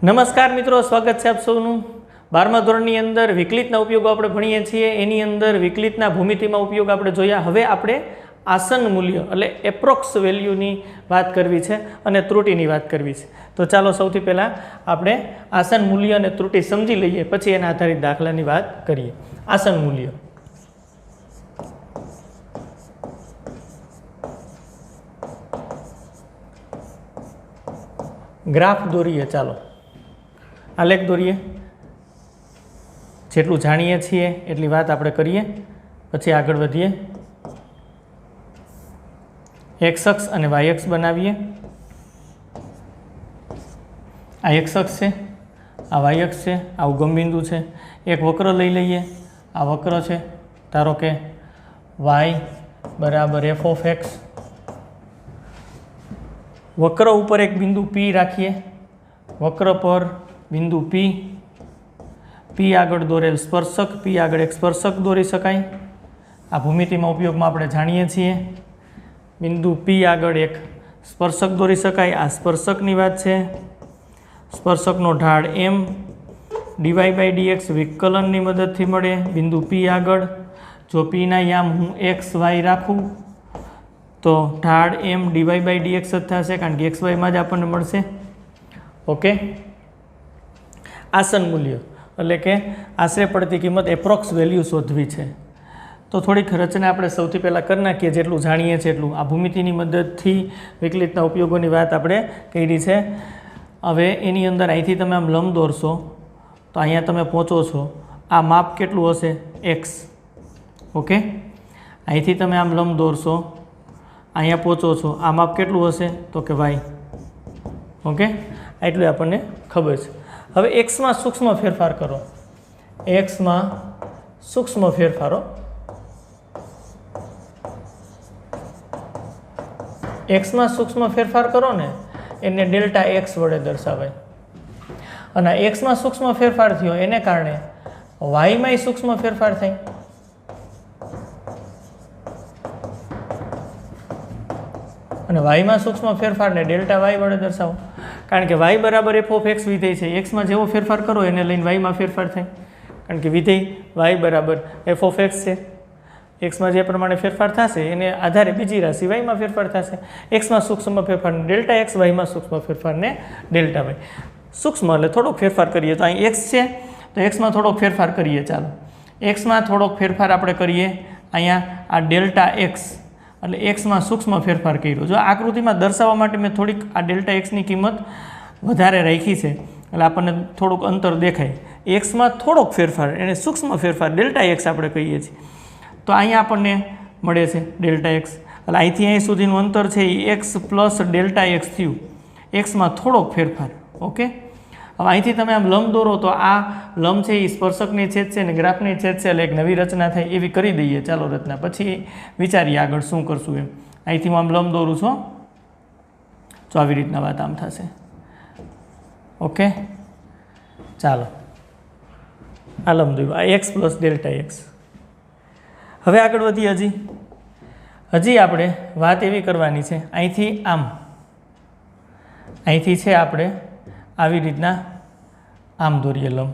નમસ્કાર મિત્રો, સ્વાગત છે આપ સૌનું 12મા ધોરણની અંદર વિકલિતના ઉપયોગો આપણે ભણીએ છીએ। એની અંદર વિકલિતના ભૂમિતિમાં ઉપયોગ આપણે જોયા। હવે આપણે આસન મૂલ્ય એટલે એપ્રોક્સ વેલ્યુની વાત કરવી છે અને ત્રુટિની વાત કરવી છે। તો ચાલો સૌથી પહેલાં આપણે આસન મૂલ્ય અને ત્રુટિ સમજી લઈએ, પછી એના આધારિત દાખલાની વાત કરીએ। આસન મૂલ્ય ગ્રાફ દોરીએ, ચાલો આલેખ દોરીએ। જેટલું જાણીએ છીએ એટલી વાત આપણે કરીએ, પછી આગળ વધીએ। એક્સ અક્ષ અને વાય અક્ષ બનાવીએ। આ એક્સ અક્ષ છે, આ વાય અક્ષ છે, આ ઉગમ બિંદુ છે। એક વક્ર લઈ લઈએ, આ વક્ર છે, ધારો કે વાય બરાબર એફ ઓફ એક્સ। વક્ર ઉપર એક બિંદુ પી રાખીએ, વક્ર પર બિંદુ પી આગળ દોરેલ સ્પર્શક, પી આગળ એક સ્પર્શક દોરી શકાય। આ ભૂમિતિમાં ઉપયોગમાં આપણે જાણીએ છીએ। બિંદુ પી આગળ એક સ્પર્શક દોરી શકાય, આ સ્પર્શકની વાત છે। સ્પર્શકનો ઢાળ એમ ડીવાય બાય ડીએક્સ વિકલનની મદદથી મળે। બિંદુ પી આગળ જો પીના યામ હું એક્સ વાય રાખું તો ઢાળ એમ ડીવાય બાય ડીએક્સ જ થશે, કારણ કે એક્સ વાયમાં જ આપણને મળશે। ઓકે, આસન મૂલ્ય એટલે કે આશરે પડતી કિંમત, એપ્રોક્સ વેલ્યુ શોધવી છે। તો થોડીક રચના આપણે સૌથી પહેલાં કરી નાખીએ, જેટલું જાણીએ છીએ એટલું। આ ભૂમિતિની મદદથી વિકલિતના ઉપયોગોની વાત આપણે કરી છે। હવે એની અંદર અહીંથી તમે આમ લંબ દોરશો તો અહીંયા તમે પહોંચો છો, આ માપ કેટલું હશે? એક્સ। ઓકે, અહીંથી તમે આમ લંબ દોરશો, અહીંયા પહોંચો છો, આ માપ કેટલું હશે? તો કે વાય। ઓકે, એટલું આપણને ખબર છે। હવે એક્સમાં સૂક્ષ્મ ફેરફાર કરો, એક્સમાં સૂક્ષ્મ ફેરફારો, એક્સમાં સૂક્ષ્મ ફેરફાર કરો ને એને ડેલ્ટા એક્સ વડે દર્શાવાય। અને એક્સમાં સૂક્ષ્મ ફેરફાર થયો એને કારણે વાયમાંય સૂક્ષ્મ ફેરફાર થાય। અને વાયમાં સૂક્ષ્મ ફેરફારને ડેલ્ટા વાય વડે દર્શાવો, કારણ કે વાય બરાબર એફ ઓફ એક્સ વિધેય છે। એક્સમાં જેવો ફેરફાર કરો એને લઈને વાયમાં ફેરફાર થાય, કારણ કે વિધેય વાય બરાબર એફ ઓફ એક્સ છે। એક્સમાં જે પ્રમાણે ફેરફાર થશે એને આધારે બીજી રાશિ વાયમાં ફેરફાર થશે। એક્સમાં સૂક્ષ્મ ફેરફારને ડેલ્ટા એક્સ, વાયમાં સૂક્ષ્મ ફેરફારને ડેલ્ટા વાય। સૂક્ષ્મ એટલે થોડોક ફેરફાર કરીએ, તો અહીં એક્સ છે તો એક્સમાં થોડોક ફેરફાર કરીએ। ચાલો એક્સમાં થોડોક ફેરફાર આપણે કરીએ, અહીંયા આ ડેલ્ટા એક્સ એટલે એક્સમાં સૂક્ષ્મ ફેરફાર કર્યો। જો આકૃતિમાં દર્શાવવા માટે મેં થોડીક આ ડેલ્ટા એક્સની કિંમત વધારે રાખી છે, એટલે આપણને થોડુંક અંતર દેખાય। એક્સમાં થોડોક ફેરફાર એને સૂક્ષ્મ ફેરફાર ડેલ્ટા એક્સ આપણે કહીએ છીએ। તો અહીંયા આપણને મળે છે ડેલ્ટા એક્સ, એટલે અહીંથી અહીં સુધીનું અંતર છે એ એક્સ પ્લસ ડેલ્ટા એક્સ થયું, એક્સમાં થોડોક ફેરફાર। ઓકે, હવે અહીંથી તમે આમ લંબ દોરો તો આ લંબ છે એ સ્પર્શકની છેદ છે ને ગ્રાફની છેદ છે, એટલે એક નવી રચના થાય એવી કરી દઈએ। ચાલો રચના, પછી વિચારીએ આગળ શું કરશું એમ। અહીંથી હું આમ લંબ દોરું છું, તો આવી રીતના વાત આમ થશે। ઓકે, ચાલો આ લંબ દોર્યું, આ એક્સ પ્લસ ડેલ્ટા એક્સ। હવે આગળ વધીએ। હજી આપણે વાત એવી કરવાની છે, અહીંથી આમ, અહીંથી છે આપણે આવી રીતના આમ દોરીએ લંબ,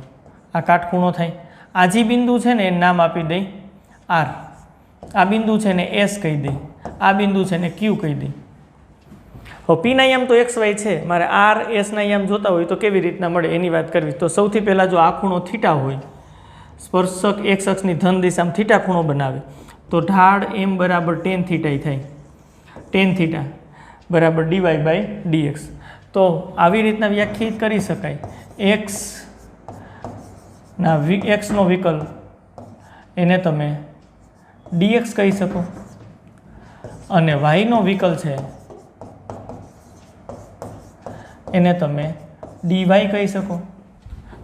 આ કાટખૂણો થાય। આ જે બિંદુ છે ને એને નામ આપી દઈ આર, આ બિંદુ છે ને એસ કહી દઈ, આ બિંદુ છે ને ક્યુ કહી દઈ। હવે પીના યામ તો એક્સ વાય છે, મારે આર એસના યામ જોતા હોય તો કેવી રીતના મળે એની વાત કરવી। તો સૌથી પહેલાં જો આ ખૂણો થીટા હોય, સ્પર્શક એક્સ અક્ષની ધન દિશામાં થીટા ખૂણો બનાવે, તો ઢાળ એમ બરાબર ટેન થીટા થાય। ટેન થીટા બરાબર ડીવાય બાય ડીએક્સ। તો આવી રીતના વ્યાખ્યાયિત કરી શકાય, એક્સનો વિકલ્પ એને તમે ડીએક્સ કહી શકો, અને વાયનો વિકલ્પ છે એને તમે ડીવાય કહી શકો।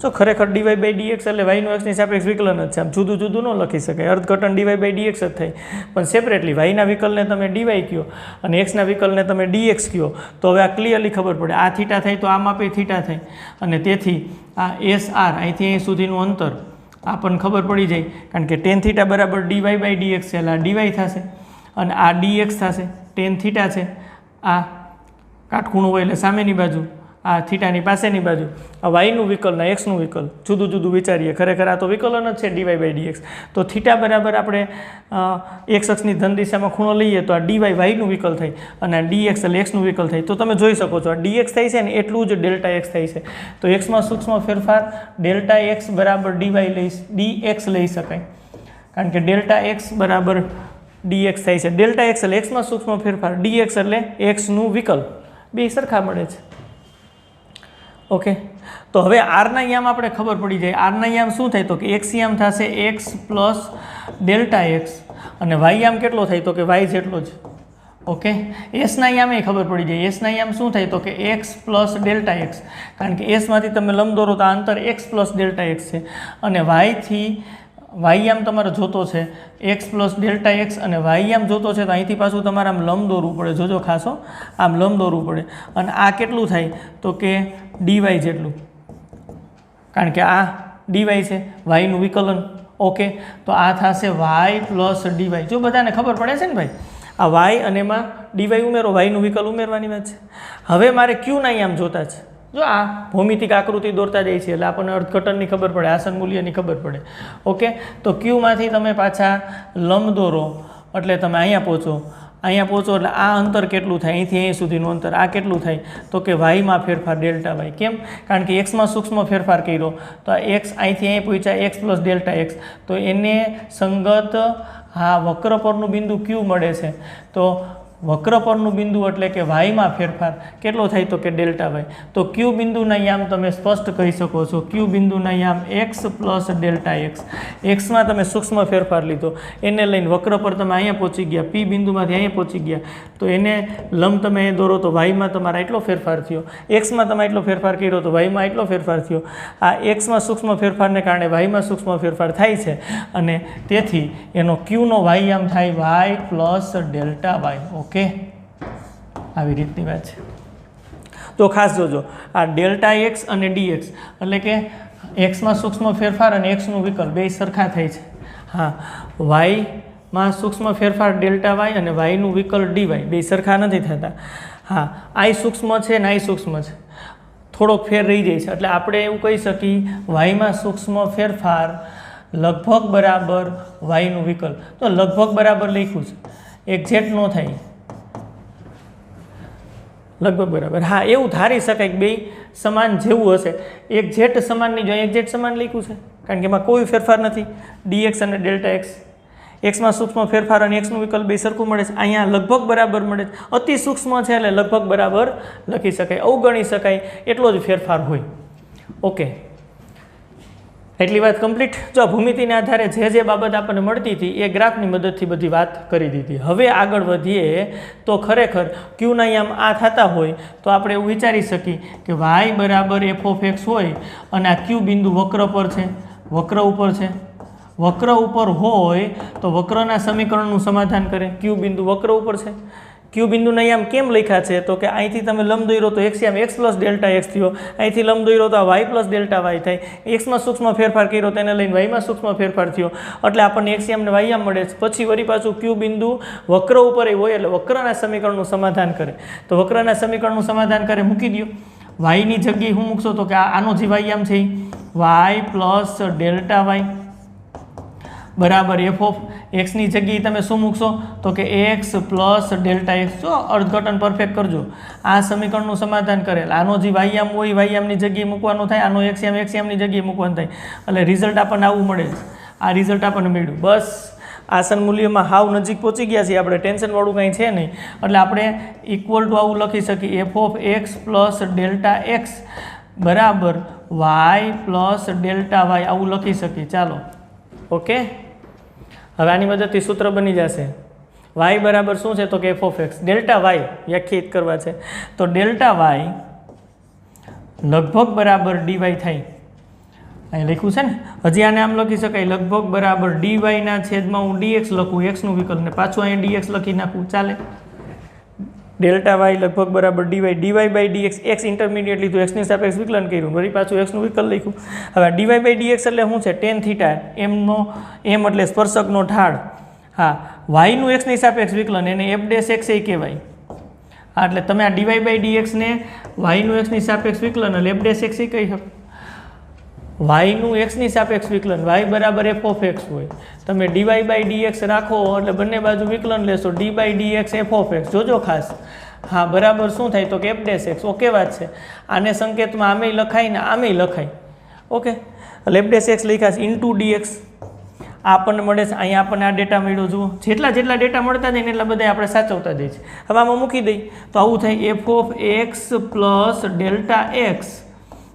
જો ખરેખર ડીવાય બાય ડીએક્સ એટલે વાયનું એક્સની સાપેક્ષ વિકલન જ છે, આમ જુદું જુદું ન લખી શકાય। અર્થઘટન ડીવાય બાય ડીએક્સ જ થાય, પણ સેપરેટલી વાયના વિકલને તમે ડીવાય કહો અને એક્સના વિકલને તમે ડીએક્સ કહો, તો હવે આ ક્લિયરલી ખબર પડે, આ થીટા થાય તો આ માપે થીટા થાય, અને તેથી આ એસ આર અહીંથી અહીં સુધીનું અંતર આપણને ખબર પડી જાય, કારણ કે ટેન થીટા બરાબર ડીવાય બાય ડીએક્સ છે, એટલે આ ડીવાય થશે અને આ ડીએક્સ થશે। ટેન થીટા છે, આ કાટખૂણો હોય એટલે સામેની બાજુ, આ થીટાની પાસેની બાજુ આ વાયનું વિકલ ને એક્સનું વિકલ જુદું જુદું વિચારીએ, ખરેખર આ તો વિકલન જ છે ડીવાય બાય ડીએક્સ. તો થીટા બરાબર આપણે એક્સ અક્ષની ધન દિશામાં ખૂણો લઈએ તો આ ડીવાય વાયનું વિકલ થાય અને આ ડીએક્સ એટલે એક્સનું વિકલ થાય. તો તમે જોઈ શકો છો આ ડીએક્સ થાય છે ને એટલું જ ડેલ્ટા એક્સ થાય છે. તો એક્સમાં સૂક્ષ્મ ફેરફાર ડેલ્ટા એક્સ બરાબર ડીવાય ડીએક્સ લઈ શકાય, કારણ કે ડેલ્ટા એક્સ બરાબર ડીએક્સ થાય છે. ડેલ્ટા એક્સ એટલે એક્સમાં સૂક્ષ્મ ફેરફાર, ડીએક્સ એટલે એક્સનું વિકલ, બે સરખા મળે છે. ઓકે, તો હવે આરના યામ આપણે ખબર પડી જાય. આરના યામ શું થાય તો કે એક્સ યામ થશે એક્સ પ્લસ ડેલ્ટા એક્સ અને વાય યામ કેટલો થાય તો કે વાય જેટલો જ. ઓકે, એસના યામ એ ખબર પડી જાય. એસના યામ શું થાય તો કે એક્સ પ્લસ ડેલ્ટા એક્સ, કારણ કે એસમાંથી તમે લંબ દોરો તો આ અંતર એક્સ પ્લસ ડેલ્ટા એક્સ છે અને વાયથી વાયયામ તમારે જોતો છે એક્સ પ્લસ ડેલ્ટા એક્સ અને વાયયામ જોતો છે તો અહીંથી પાછું તમારે આમ લંબ દોરવું પડે. જોજો ખાસો આમ લંબ દોરવું પડે અને આ કેટલું થાય તો કે ડીવાય જેટલું, કારણ કે આ ડીવાય છે વાયનું વિકલન. ઓકે, તો આ થશે વાય પ્લસ ડીવાય. જો બધાને ખબર પડે છે ને ભાઈ, આ વાય અને એમાં ડીવાય ઉમેરો, વાયનું વિકલ ઉમેરવાની વાત છે. હવે મારે ક્યુના યામ જોતા છે. જો આ ભૌમિતિક આકૃતિ દોરતા જાય છે એટલે આપણને અર્થઘટનની ખબર પડે, આસન મૂલ્યની ખબર પડે. ઓકે, તો ક્યુમાંથી તમે પાછા લંબ દોરો એટલે તમે અહીંયા પહોંચો. અહીંયા પહોંચો એટલે આ અંતર કેટલું થાય, અહીંથી અહીં સુધીનું અંતર આ કેટલું થાય તો કે વાયમાં ફેરફાર ડેલ્ટા વાય. કેમ? કારણ કે એક્સમાં સૂક્ષ્મ ફેરફાર કર્યો તો આ એક્સ અહીંથી અહીં પહોંચ્યા એક્સ પ્લસ ડેલ્ટા એક્સ, તો એને સંગત હા વક્ર પરનું બિંદુ ક્યુ મળે છે. તો વક્ર પરનું બિંદુ એટલે કે વાયમાં ફેરફાર કેટલો થાય તો કે ડેલ્ટા વાય. તો ક્યુ બિંદુના યામ તમે સ્પષ્ટ કહી શકો છો. ક્યુ બિંદુના યામ એક્સ પ્લસ ડેલ્ટા એક્સ. એક્સમાં તમે સૂક્ષ્મ ફેરફાર લીધો, એને લઈને વક્ર પર તમે અહીંયા પહોંચી ગયા, પી બિંદુમાંથી અહીંયા પહોંચી ગયા, તો એને લંબ તમે દોરો તો વાયમાં તમારા એટલો ફેરફાર થયો, એક્સમાં તમે એટલો ફેરફાર કર્યો તો વાયમાં એટલો ફેરફાર થયો. આ એક્સમાં સૂક્ષ્મ ફેરફારને કારણે વાયમાં સૂક્ષ્મ ફેરફાર થાય છે અને તેથી એનો ક્યુનો વાયયામ થાય y plus delta y. Okay, આવી રીતની વાત છે. તો ખાસ જોજો આ ડેલ્ટા એક્સ અને ડીએક્સ એટલે કે એક્સમાં સૂક્ષ્મ ફેરફાર અને એક્સનું વિકલ બે સરખા થાય છે. હા, વાયમાં સૂક્ષ્મ ફેરફાર ડેલ્ટા વાય અને વાયનું વિકલ ડીવાય બે સરખા નથી થતા. હા, આઈ સૂક્ષ્મ છે ને આઈ સૂક્ષ્મ છે, થોડોક ફેર રહી જાય છે એટલે આપણે એવું કહી શકીએ વાયમાં સૂક્ષ્મ ફેરફાર લગભગ બરાબર વાયનું વિકલ. તો લગભગ બરાબર લખ્યું છે, એક્ઝેક્ટ ન થાય, લગભગ બરાબર. હા, એવું ધારી શકાય કે બે સમાન જેવું હશે. એક્ઝેક્ટ સમાન નહીં, જો એક્ઝેક્ટ સમાન લખ્યું છે કારણ કે એમાં કોઈ ફેરફાર નથી. ડીએક્સ અને ડેલ્ટા એક્સ, એક્સમાં સૂક્ષ્મ ફેરફાર અને એક્સનું વિકલ્પ બે સરખું મળે છે. અહીંયા લગભગ બરાબર મળે છે, અતિ સૂક્ષ્મ છે એટલે લગભગ બરાબર લખી શકાય, અવગણી શકાય એટલો જ ફેરફાર હોય. ઓકે, એટલી વાત કમ્પ્લીટ. જો ભૂમિતિના આધારે જે જે બાબત આપણને મળતી હતી એ ગ્રાફની મદદથી બધી વાત કરી દીધી. હવે આગળ વધીએ તો ખરેખર ક્યુના યામ આ થતા હોય તો આપણે એવું વિચારી શકીએ કે વાય બરાબર એફ ઓફ એક્સ હોય અને આ ક્યુ બિંદુ વક્ર પર છે, વક્ર ઉપર છે. વક્ર ઉપર હોય તો વક્રના સમીકરણનું સમાધાન કરે. ક્યુ બિંદુ વક્ર ઉપર છે. ક્યુ બિંદુના યામ કેમ લખ્યા છે તો કે અહીંથી તમે લંબ દોર્યો તો એક્સ યામ એક્સ પ્લસ ડેલ્ટા એક્સ થયો, અહીંથી લંબ દોર્યો તો આ વાય પ્લસ ડેલ્ટા વાય થાય. એક્સમાં સૂક્ષ્મ ફેરફાર કર્યો તેને લઈને વાયમાં સૂક્ષ્મ ફેરફાર થયો એટલે આપણને એક્સ યામ ને વાય યામ મળે છે. પછી વળી પાછું ક્યુ બિંદુ વક્ર ઉપર હોય એટલે વક્રના સમીકરણનું સમાધાન કરે. તો વક્રના સમીકરણનું સમાધાન કરે મૂકી દો. વાયની જગ્યાએ શું મૂકશો તો કે આનો જે વાય યામ છે વાય પ્લસ ડેલ્ટા વાય બરાબર એફ ઓફ એક્સની જગ્યાએ તમે શું મૂકશો તો કે એક્સ પ્લસ ડેલ્ટા એક્સ. જો અર્થઘટન પરફેક્ટ કરજો. આ સમીકરણનું સમાધાન કરેલ આનો જે વાયયામ હોય વાયયામની જગ્યાએ મૂકવાનો થાય, આનો એક્સયામની જગ્યાએ મૂકવાનું થાય એટલે રિઝલ્ટ આપણને આવું મળે છે. આ રિઝલ્ટ આપણને મળ્યું. બસ આસન મૂલ્યમાં હાવ નજીક પહોંચી ગયા છીએ આપણે, ટેન્શનવાળું કંઈ છે નહીં. એટલે આપણે ઇક્વલ ટુ આવું લખી શકીએ F of x plus delta x બરાબર વાય પ્લસ ડેલ્ટા વાય આવું લખી શકીએ. ચાલો, ઓકે, હવે આની મદદથી સૂત્ર બની જશે. વાય બરાબર શું છે તો કે f of x, delta y વ્યાખ્યાયિત કરવા છે તો ડેલ્ટા વાય લગભગ બરાબર ડીવાય થાય. અહીં લખ્યું છે ને, હજી આને આમ લખી શકાય લગભગ બરાબર ડીવાયના છેદમાં હું ડીએક્સ લખું, એક્સનું વિકલ્પ ને પાછું અહીંયા ડીએક્સ લખી નાખું, ચાલે. ડેલ્ટા વાય લગભગ બરાબર dy, dy by dx, x intermediate લીધું, એક્સની સાપેક્ષ વિકલન કર્યું, વળી પાછું એક્સનું વિકલ્પ લખ્યું. હવે ડીવાય બાય ડીએક્સ એટલે શું છે ટેન થીટા, એમનો એમ એટલે સ્પર્શકનો ઢાળ. હા, વાયનું એક્સની સાપેક્ષ વિકલન એને એફ ડેશ એક્સ એ કહેવાય હા એટલે તમે આ ડીવાય બાય ડીએક્સ ને વાયનું એક્સની સાપેક્ષ વિકલન એટલે એફ ડેશ એક્સ કહી શકો. વાયનું એક્સની સાપેક્ષ વિકલન વાય બરાબર એફ ઓફ એક્સ હોય, તમે ડીવાય બાય ડીએક્સ રાખો એટલે બંને બાજુ વિકલન લેશો d by dx f of x. જોજો ખાસ, હા બરાબર શું થાય તો કે એફ ડેશ એક્સ. ઓકે વાત છે. આને સંકેતમાં આમેય લખાય ને આમેય લખાય. ઓકે એટલે એફ ડેશ એક્સ લખ્યા છે ઇન્ટુ ડીએક્સ. આપણને મળે છે અહીંયા આપણને આ ડેટા મળ્યો. જુઓ જેટલા ડેટા મળતા જાય ને એટલા બધા આપણે સાચવતા જઈએ છીએ. હવે આમાં મૂકી દઈ તો આવું થાય f of x plus delta x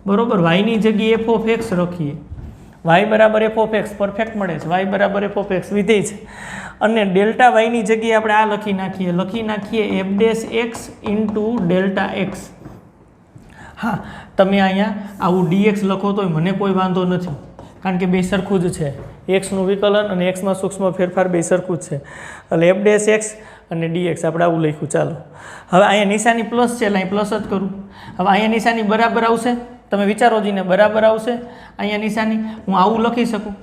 બરાબર વાયની જગ્યાએ એફ ઓફ એક્સ રાખીએ. વાય બરાબર એફ ઓફ એક્સ પરફેક્ટ મળે છે. વાય બરાબર એફ ઓફ એક્સ વિધેય છે. અને ડેલ્ટા વાયની જગ્યાએ આપણે આ લખી નાખીએ F dash x into delta x. હા તમે અહીંયા આવું ડીએક્સ લખો તોય મને કોઈ વાંધો નથી, કારણ કે બે સરખું જ છે. એક્સનું વિકલન અને એક્સમાં સૂક્ષ્મ ફેરફાર બે સરખું જ છે. એટલે એફ ડેશ એક્સ અને ડીએક્સ આપણે આવું લખ્યું. ચાલો હવે અહીંયા નિશાની પ્લસ છે એટલે અહીં પ્લસ જ કરું. હવે અહીંયા નિશાની બરાબર આવશે, તમે વિચારો જીને બરાબર આવશે અહીંયા નિશાની. હું આવું લખી શકું.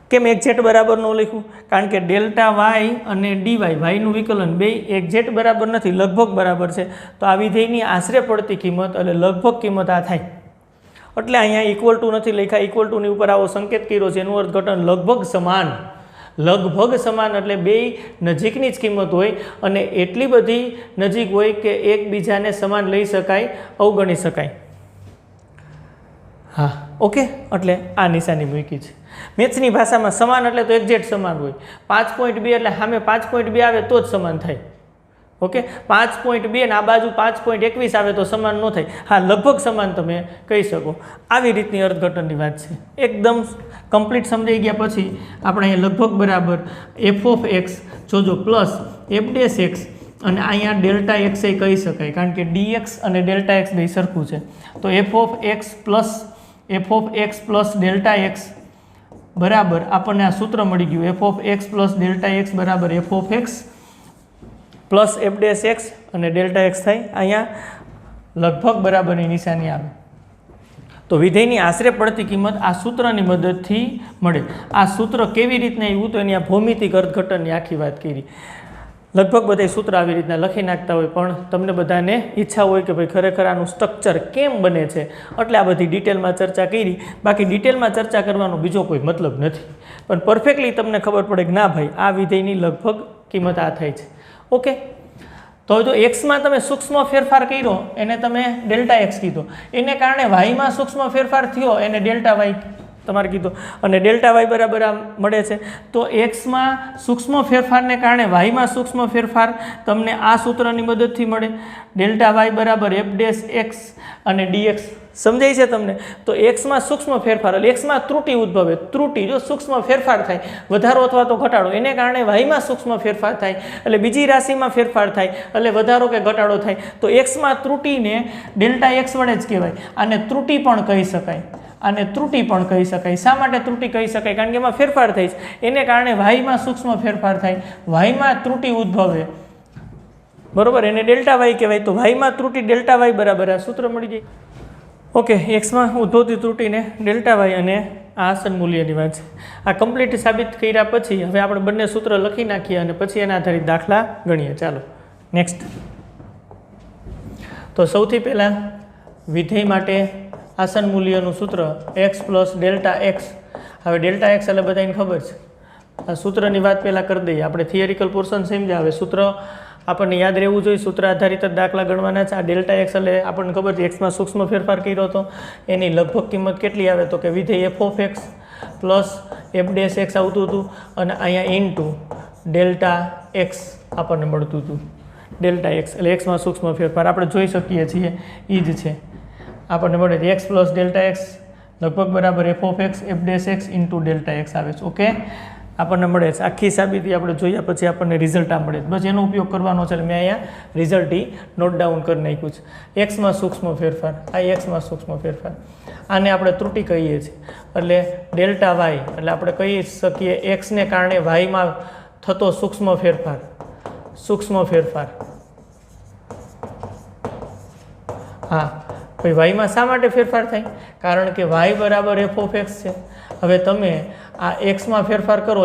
કેમ એક્ઝેક્ટ બરાબર ન લખ્યું? કારણ કે ડેલ્ટા વાય અને ડીવાય વાયનું વિકલન બે એક્ઝેક્ટ બરાબર નથી, લગભગ બરાબર છે. તો આ વિધેયની આશરે પડતી કિંમત એટલે લગભગ કિંમત આ થાય. એટલે અહીંયા ઇક્વલ ટુ નથી લખ્યા, ઇક્વલ ટુની ઉપર આવો સંકેત કર્યો છે. એનું અર્થઘટન લગભગ સમાન. લગભગ સમાન એટલે બે નજીકની જ કિંમત હોય અને એટલી બધી નજીક હોય કે એકબીજાને સમાન લઈ શકાય, અવગણી શકાય. હા ઓકે એટલે આ નિશાની મૂકી છે. મેથ્સની ભાષામાં સમાન એટલે તો એક્ઝેક્ટ સમાન હોય. 5.2 એટલે સામે 5.2 આવે તો જ સમાન થાય. ઓકે 5.2 ને આ બાજુ 5.21 આવે તો સમાન ન થાય. હા લગભગ સમાન તમે કહી શકો. આવી રીતની અર્થઘટનની વાત છે. એકદમ કમ્પ્લીટ સમજાઈ ગયા પછી આપણે અહીંયા લગભગ બરાબર એફ ઓફ એક્સ જોજો પ્લસ એફ ડેશ એક્સ અને અહીંયા ડેલ્ટા એક્સ એ કહી શકાય, કારણ કે ડીએક્સ અને ડેલ્ટા એક્સ બે સરખું છે. તો f of x plus delta x બરાબર આપણને આ સૂત્ર મળી ગયું. F of x plus delta x બરાબર f of x plus f dash x અને ડેલ્ટા એક્સ થાય. અહીંયા લગભગ બરાબરની નિશાની આવે. તો વિધેયની આશરે પડતી કિંમત આ સૂત્રની મદદથી મળે. આ સૂત્ર કેવી રીતના આવ્યું તો એની આ ભૌમિતિક અર્થઘટનની આખી વાત કરી. લગભગ બધા સૂત્ર આવી રીતના લખી નાખતા હોય, પણ તમને બધાને ઈચ્છા હોય કે ભાઈ ખરેખર આનું સ્ટ્રક્ચર કેમ બને છે, એટલે આ બધી ડિટેલમાં ચર્ચા કરી. બાકી ડિટેલમાં ચર્ચા કરવાનો બીજો કોઈ મતલબ નથી, પણ પરફેક્ટલી તમને ખબર પડે કે ના ભાઈ આ વિધેયની લગભગ કિંમત આ થાય છે. ઓકે તો જો એક્સમાં તમે સૂક્ષ્મ ફેરફાર કર્યો એને તમે ડેલ્ટા એક્સ કીધો, એને કારણે વાયમાં સૂક્ષ્મ ફેરફાર થયો એને ડેલ્ટા વાય તમારે કીધો, અને ડેલ્ટા વાય બરાબર આ મળે છે. તો એક્સમાં સૂક્ષ્મ ફેરફારને કારણે વાયમાં સૂક્ષ્મ ફેરફાર તમને આ સૂત્રની મદદથી મળે. ડેલ્ટા વાય બરાબર એફ ડેશ એક્સ અને ડીએક્સ. સમજાય છે તમને? તો એક્સમાં સૂક્ષ્મ ફેરફાર એટલે એક્સમાં ત્રુટિ ઉદ્ભવે. ત્રુટિ જો સૂક્ષ્મ ફેરફાર થાય વધારો અથવા તો ઘટાડો, એને કારણે વાયમાં સૂક્ષ્મ ફેરફાર થાય એટલે બીજી રાશિમાં ફેરફાર થાય એટલે વધારો કે ઘટાડો થાય. તો એક્સમાં ત્રુટિને ડેલ્ટા એક્સ વડે જ કહેવાય. આને ત્રુટિ પણ કહી શકાય. આને ત્રુટિ પણ કહી શકાય. શા માટે ત્રુટિ કહી શકાય? કારણ કે એમાં ફેરફાર થાય છે, એને કારણે વાયમાં સૂક્ષ્મ ફેરફાર થાય, વાયમાં ત્રુટિ ઉદ્ભવે બરોબર, એને ડેલ્ટા વાય કહેવાય. તો વાયમાં ત્રુટિ ડેલ્ટા વાય બરાબર આ સૂત્ર મળી જાય. ઓકે એક્સમાં ઉદ્ભવતી ત્રુટિને ડેલ્ટા વાય અને આ આસન મૂલ્યની વાત છે. આ કમ્પ્લીટ સાબિત કર્યા પછી હવે આપણે બંને સૂત્ર લખી નાખીએ અને પછી એના આધારિત દાખલા ગણીએ. ચાલો નેક્સ્ટ. તો સૌથી પહેલાં વિધેય માટે આસન મૂલ્યનું સૂત્ર એક્સ પ્લસ ડેલ્ટા એક્સ. હવે ડેલ્ટા એક્સ એટલે બધાને ખબર છે. આ સૂત્રની વાત પહેલાં કરી દઈએ. આપણે થિયરિકલ પોર્શન સમજ્યા, હવે સૂત્ર આપણને યાદ રહેવું જોઈએ. સૂત્ર આધારિત જ દાખલા ગણવાના છે. આ ડેલ્ટા એક્સ એટલે આપણને ખબર છે એક્સમાં સૂક્ષ્મ ફેરફાર કર્યો હતો એની લગભગ કિંમત કેટલી આવે તો કે વિધેય F of x plus f dash x આવતું હતું અને અહીંયા ઇન્ટુ ડેલ્ટા એક્સ આપણને મળતું હતું. ડેલ્ટા એક્સ એટલે એક્સમાં સૂક્ષ્મ ફેરફાર આપણે જોઈ શકીએ છીએ એ જ છે. આપણને મળે છે એક્સ પ્લસ ડેલ્ટા એક્સ લગભગ બરાબર f of x F dash x into delta x આવે છે. ઓકે આપણને મળે છે. આખી સાબિતી આપણે જોયા પછી આપણને રિઝલ્ટ આ મળે છે. બસ એનો ઉપયોગ કરવાનો છે. એટલે મેં અહીંયા રિઝલ્ટ નોટ ડાઉન કરી નાખ્યું છે. એક્સમાં સૂક્ષ્મ ફેરફાર, આ એક્સમાં સૂક્ષ્મ ફેરફાર, આને આપણે ત્રુટિ કહીએ છીએ. એટલે ડેલ્ટા વાય એટલે આપણે કહી શકીએ એક્સને કારણે વાયમાં થતો સૂક્ષ્મ ફેરફાર. સૂક્ષ્મ ફેરફાર હા ભાઈ વાયમાં શા માટે ફેરફાર થાય? કારણ કે વાય બરાબર એફ ઓફ એક્સ છે. હવે તમે આ એક્સમાં ફેરફાર કરો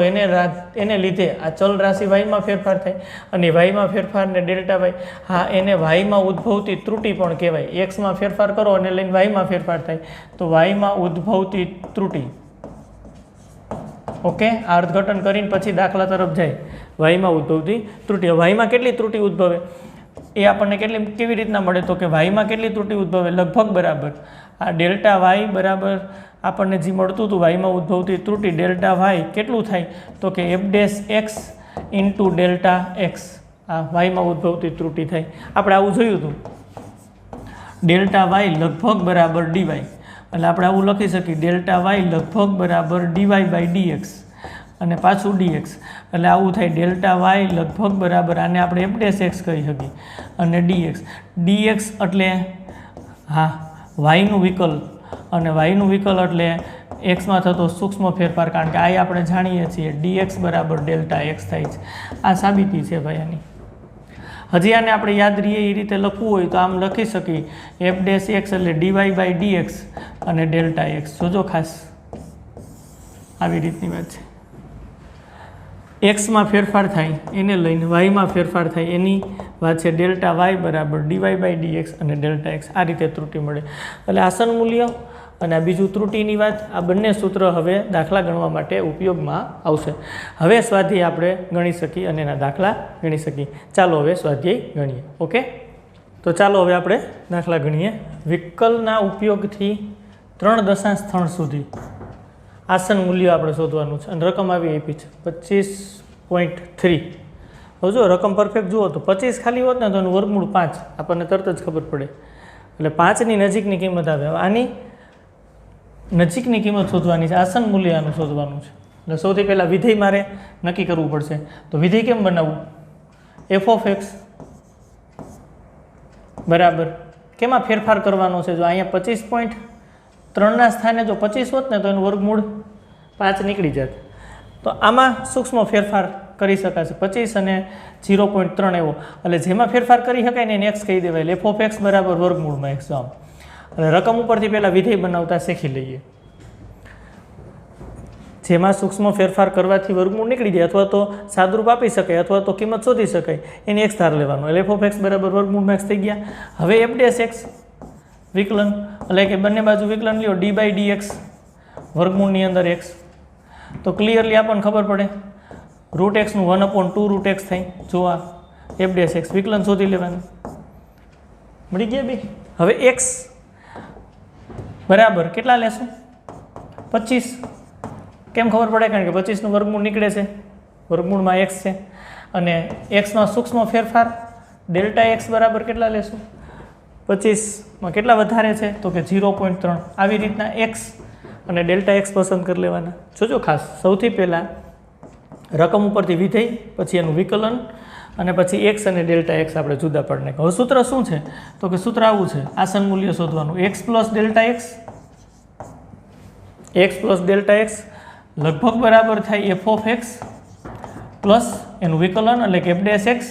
એને લીધે આ ચલ રાશિ વાયમાં ફેરફાર થાય અને વાયમાં ફેરફારને ડેલ્ટા વાય, હા એને વાયમાં ઉદ્ભવતી ત્રુટિ પણ કહેવાય. એક્સમાં ફેરફાર કરો અને લઈને વાયમાં ફેરફાર થાય તો વાયમાં ઉદ્ભવતી ત્રુટિ. ઓકે, અર્થઘટન કરીને પછી દાખલા તરફ જાય. વાયમાં ઉદ્ભવતી ત્રુટિ. વાયમાં કેટલી ત્રુટિ ઉદ્ભવે એ આપણને કેવી રીતના મળે? તો કે વાયમાં કેટલી ત્રુટિ ઉદ્ભવે? લગભગ બરાબર આ ડેલ્ટા વાય બરાબર આપણને જે મળતું હતું વાયમાં ઉદ્ભવતી ત્રુટિ ડેલ્ટા વાય કેટલું થાય? તો કે F dash x into delta x. આ વાયમાં ઉદ્ભવતી ત્રુટિ થાય. આપણે આવું જોયું હતું, ડેલ્ટા વાય લગભગ બરાબર ડીવાય. એટલે આપણે આવું લખી શકીએ, ડેલ્ટા વાય લગભગ બરાબર ડીવાય બાય ડીએક્સ અને પાછું ડીએક્સ. એટલે આવું થાય ડેલ્ટા વાય લગભગ બરાબર આને આપણે એફ ડેશ એક્સ કહી શકીએ અને ડીએક્સ એટલે હા વાયનું વિકલ, અને વાયનું વિકલ એટલે એક્સમાં થતો સૂક્ષ્મ ફેરફાર. કારણ કે આ આપણે જાણીએ છીએ ડીએક્સ બરાબર ડેલ્ટા એક્સ થાય છે. આ સાબિતી છે ભાઈ આની. હજી આને આપણે યાદ રહીએ એ રીતે લખવું હોય તો આમ લખી શકીએ એફ ડેશ એક્સ એટલે ડીવાય બાય ડીએક્સ અને ડેલ્ટા એક્સ. જોજો ખાસ આવી રીતની વાત છે. એક્સમાં ફેરફાર થાય એને લઈને વાયમાં ફેરફાર થાય એની વાત છે. ડેલ્ટા વાય બરાબર ડીવાય બાય ડીએક્સ અને ડેલ્ટા એક્સ. આ રીતે ત્રુટિ મળે. એટલે આસન મૂલ્ય અને આ બીજું ત્રુટિની વાત, આ બંને સૂત્ર હવે દાખલા ગણવા માટે ઉપયોગમાં આવશે. હવે સ્વાધ્યાય આપણે ગણી શકીએ અને એના દાખલા ગણી શકીએ. ચાલો હવે સ્વાધ્યાય ગણીએ. ઓકે, તો ચાલો હવે આપણે દાખલા ગણીએ. વિકલના ઉપયોગથી 3 દશાંશ સ્થળ સુધી આસન મૂલ્ય આપણે શોધવાનું છે અને રકમ આવી આપી છે 25.3. હવે જો રકમ પરફેક્ટ જુઓ તો 25 ખાલી હોત ને તો એનું વર્ગમૂળ 5 આપણને તરત જ ખબર પડે. એટલે 5ની નજીકની કિંમત આવે. આની નજીકની કિંમત શોધવાની છે, આસન મૂલ્ય આનું શોધવાનું છે. એટલે સૌથી પહેલાં વિધેય મારે નક્કી કરવું પડશે. તો વિધેય કેમ બનાવવું? એફ ઓફ એક્સ બરાબર કેમાં ફેરફાર કરવાનો છે? જો અહીંયા 25.3ના સ્થાને જો 25 હોત ને તો એનું વર્ગમૂળ 5 નીકળી જાત. તો આમાં સૂક્ષ્મ ફેરફાર કરી શકાશે 25 અને 0.3 એવો. એટલે જેમાં ફેરફાર કરી શકાય ને એને એક્સ કહી દેવાય. એફ ઓફ એક્સ બરાબર વર્ગમૂળમાં એક્સ. આમ એટલે રકમ ઉપરથી પહેલાં વિધેય બનાવતા શીખી લઈએ. જેમાં સૂક્ષ્મ ફેરફાર કરવાથી વર્ગમૂળ નીકળી જાય અથવા તો સાદુરૂપ આપી શકાય અથવા તો કિંમત શોધી શકાય એને એક્સ ધાર લેવાનો. એટલે એફ ઓફ એક્સ બરાબર વર્ગમૂળમાં એક્સ થઈ ગયા. હવે એફ ડેશ એક્સ વિકલન એટલે કે બંને બાજુ વિકલન લ્યો ડી બાય ડી એક્સ વર્ગમૂળની અંદર એક્સ. તો ક્લિયરલી આપણને ખબર પડે રૂટ એક્સનું 1/2 રૂટ એક્સ થાય. જો આ એફ ડેશ એક્સ વિકલન શોધી લેવાનું. મળી ગયા બી. હવે એક્સ બરાબર કેટલા લેશું? 25. કેમ ખબર પડે? કારણ કે 25નું વર્ગમૂળ નીકળે છે, વર્ગમૂળમાં એક્સ છે અને એક્સમાં સૂક્ષ્મ ફેરફાર ડેલ્ટા એક્સ બરાબર કેટલા લેશું? 25માં કેટલા વધારે છે? તો કે 0.3. આવી રીતના એક્સ અને ડેલ્ટા એક્સ પસંદ કરી લેવાના. જોજો ખાસ, સૌથી પહેલાં રકમ ઉપરથી વિધેય, પછી એનું વિકલન અને પછી એક્સ અને ડેલ્ટા એક્સ આપણે જુદા પાડી નાખ્યા. હવે સૂત્ર શું છે? તો કે સૂત્ર આવું છે, આસન મૂલ્ય શોધવાનું. એક્સ પ્લસ ડેલ્ટા એક્સ લગભગ બરાબર થાય એફ ઓફ એક્સ પ્લસ એનું વિકલન એટલે કે F dash x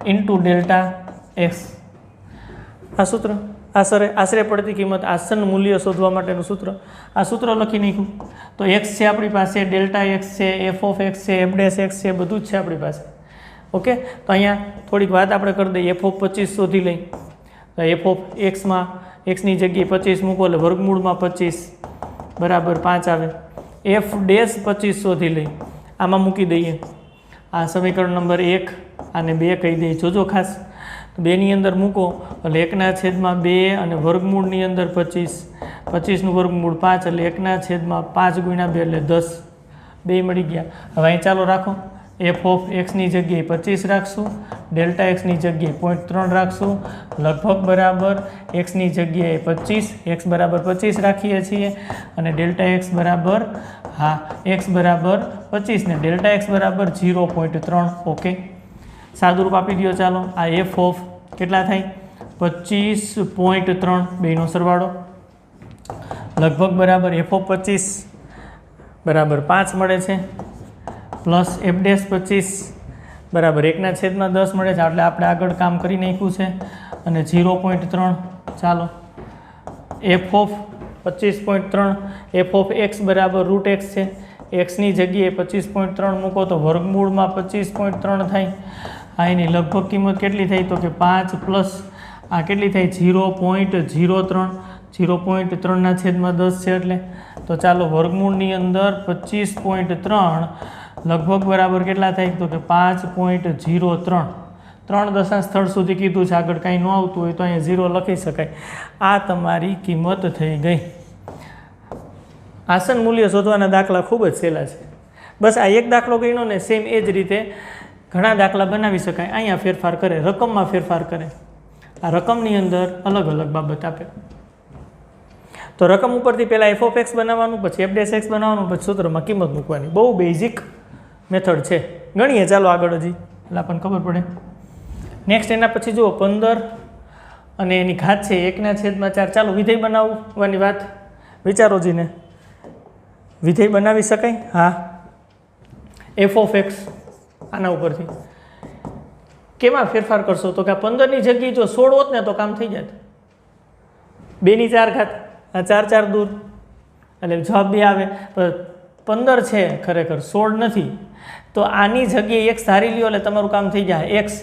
into delta x. આ સૂત્ર આશરે પડતી કિંમત આસન મૂલ્ય શોધવા માટેનું સૂત્ર. આ સૂત્ર લખી નાખ્યું. તો એક્સ છે આપણી પાસે, ડેલ્ટા એક્સ છે, એફ ઓફ એક્સ છે, એફ ડેશ એક્સ છે, બધું જ છે આપણી પાસે. ઓકે, તો અહીંયા થોડીક વાત આપણે કરી દઈએ. એફ ઓફ 25 શોધી લઈ. તો એફ ઓફ એક્સમાં એક્સની જગ્યાએ 25 મૂકો એટલે વર્ગમૂળમાં 25 બરાબર 5 આવે. એફ ડેશ 25 શોધી લઈ, આમાં મૂકી દઈએ. આ સમીકરણ નંબર 1 આને 2 કહી દઈએ. જોજો ખાસ, 2ની અંદર મૂકો એટલે 1/2 અને વર્ગમૂળની અંદર 25, 25નું વર્ગમૂળ 5 એટલે 1/5 ગુણ્યા 2 એટલે 10. 2 મળી ગયા. હવે અહીં ચાલો રાખો. એફ ઓફ એક્સની જગ્યાએ 25 રાખશું, ડેલ્ટા એક્સની જગ્યાએ 0.3 રાખશું, લગભગ બરાબર એક્સની જગ્યાએ 25, એક્સ બરાબર 25 રાખીએ છીએ અને ડેલ્ટા એક્સ બરાબર એક્સ બરાબર 25 ને ડેલ્ટા એક્સ બરાબર 0.3. ઓકે, સાદુરૂપ આપી દો. ચાલો આ એફ ઓફ કેટલા થાય? 25.3 બેનો સરવાળો લગભગ બરાબર એફ ઓફ 25 બરાબર 5 મળે છે પ્લસ એફ ડેશ 25 બરાબર 1/10 મળે છે. એટલે આપણે આગળ કામ કરી નાખ્યું છે અને 0.3. ચાલો F of 25.3 F of x બરાબર રૂટ એક્સ છે. એક્સની જગ્યાએ 25.3 મૂકો તો વર્ગમૂળમાં 25.3 થાય. આ એની લગભગ કિંમત કેટલી થઈ તો કે 5 પ્લસ આ કેટલી થાય 0.03 0.3/10 છે. એટલે તો ચાલો વર્ગમૂળની અંદર 25.3 લગભગ બરાબર કેટલા થાય તો કે 5.03. 3 દશાંશ સ્થળ સુધી કીધું છે, આગળ કાંઈ ન આવતું હોય તો અહીંયા 0 લખી શકાય. આ તમારી કિંમત થઈ ગઈ. આસન મૂલ્ય શોધવાના દાખલા ખૂબ જ સહેલા છે. બસ આ એક દાખલો ગણ્યો ને સેમ એ જ રીતે ઘણા દાખલા બનાવી શકાય. અહીંયા ફેરફાર કરે, રકમમાં ફેરફાર કરે. આ રકમની અંદર અલગ અલગ બાબત આપે. તો રકમ ઉપરથી પહેલાં એફ ઓફ એક્સ બનાવવાનું, પછી એફ ડેશ એક્સ બનાવવાનું, પછી સૂત્રમાં કિંમત મૂકવાની. બહુ બેઝિક મેથડ છે. ગણીએ ચાલો આગળ હજી એટલે આપણને ખબર પડે. નેક્સ્ટ એના પછી જુઓ 15 અને એની ઘાત છે 1/4. ચાલો વિધેય બનાવવાની વાત વિચારો જીને. વિધેય બનાવી શકાય? હા. એફ ઓફ એક્સ આના ઉપરથી કેમાં ફેરફાર કરશો તો કે આ 15ની જગ્યાએ જો 16 હોત ને તો કામ થઈ જાત. 2/4 ઘાત, આ 4 દૂર એટલે જવાબ 2 આવે. પણ 15 છે ખરેખર 16 નથી, તો આની જગ્યાએ એક્સ ધારી લ્યો એટલે તમારું કામ થઈ જાય એક્સ.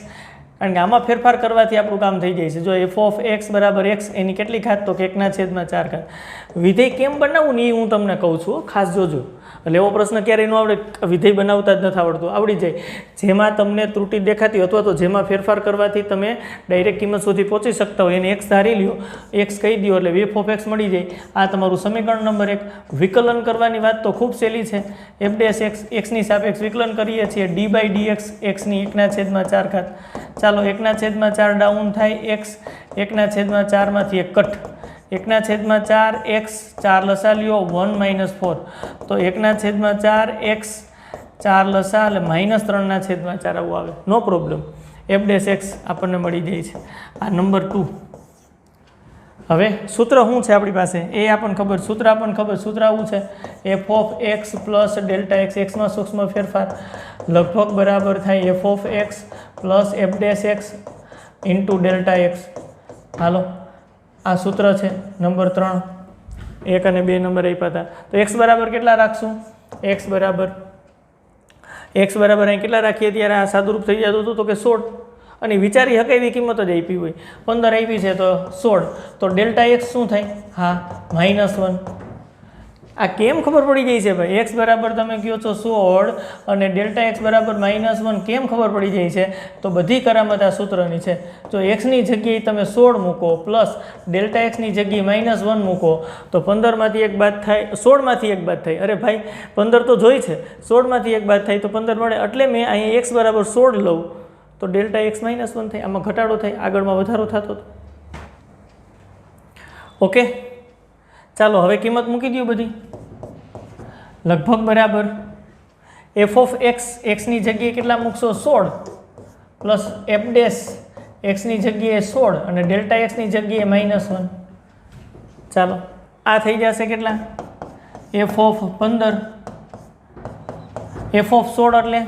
કારણ કે આમાં ફેરફાર કરવાથી આપણું કામ થઈ જાય છે. જો એફ ઓફ એક્સ બરાબર એક્સ એની કેટલી ઘાત તો કે 1/4 ઘાત. વિધેય કેમ બનાવવું ને એ હું તમને કહું છું, ખાસ જોજો. એટલે એવો પ્રશ્ન ક્યારેય ન આવડે વિધેય બનાવતા જ નથી આવડતું, આવડી જાય. જેમાં તમને ત્રુટિ દેખાતી અથવા તો જેમાં ફેરફાર કરવાથી તમે ડાયરેક્ટ કિંમત સુધી પહોંચી શકતા હોય એને એક્સ ધારી લ્યો, એક્સ કહી દો એટલે એફ ઓફ એક્સ મળી જાય. આ તમારું સમીકરણ નંબર 1. વિકલન કરવાની વાત તો ખૂબ સહેલી છે. એફ ડેશ એક્સ એક્સની સાપેક્ષ વિકલન કરીએ છીએ d/dx એક્સની 1/4 ઘાત. ચાલો 1/4 ડાઉન થાય એક્સ, 1/4 માંથી એક કટ, 1/4 એક્સ 4 લસા લ્યો 1 - 4 તો 1/4 એક્સ 4 લસા એટલે -3/4 આવું આવે. નો પ્રોબ્લેમ. એફ ડેશ એક્સ આપણને મળી જાય છે. આ નંબર 2. હવે સૂત્ર શું છે આપણી પાસે એ આપણને ખબર. સૂત્ર આપણને ખબર. સૂત્ર આવું છે f of x plus delta x એક્સમાં સૂક્ષ્મ ફેરફાર લગભગ બરાબર થાય f of x plus f dash x into delta x. હાલો આ સૂત્ર છે નંબર 3. 1 અને 2 નંબર આપ્યા હતા. તો એક્સ બરાબર કેટલા રાખશું? એક્સ બરાબર અહીં કેટલા રાખીએ ત્યારે આ સાદુરૂપ થઈ જતું હતું તો કે 16. અને વિચારી શકે એવી કિંમત જ આપી હોય. 15 આપી છે તો 16. તો ડેલ્ટા એક્સ શું થાય? હા -1. આ કેમ ખબર પડી જાય છે ભાઈ? એક્સ બરાબર તમે કહો છો 16 અને ડેલ્ટા એક્સ બરાબર -1 કેમ ખબર પડી જાય છે? તો બધી કરામત આ સૂત્રની છે. જો એક્સની જગ્યાએ તમે 16 મૂકો પ્લસ ડેલ્ટા એક્સની જગ્યાએ -1 મૂકો તો 15માંથી એક બાદ થાય, 16માંથી એક બાદ થાય. અરે ભાઈ 15 તો જોઈ છે, 16માંથી એક બાદ થાય તો 15 મળે. એટલે મેં અહીંયા એક્સ બરાબર 16 લઉં તો ડેલ્ટા એક્સ -1 થાય. આમાં ઘટાડો થાય, આગળમાં વધારો થતો હતો. ઓકે ચાલો હવે કિંમત મૂકી દો બધી. લગભગ બરાબર એફ ઓફ એક્સ એક્સની જગ્યાએ કેટલા મૂકશો? 16 પ્લસ એફ ડેશ એક્સની જગ્યાએ 16 અને ડેલ્ટા એક્સની જગ્યાએ -1. ચાલો આ થઈ જશે કેટલા? એફ ઓફ 15 એફ ઓફ 16 એટલે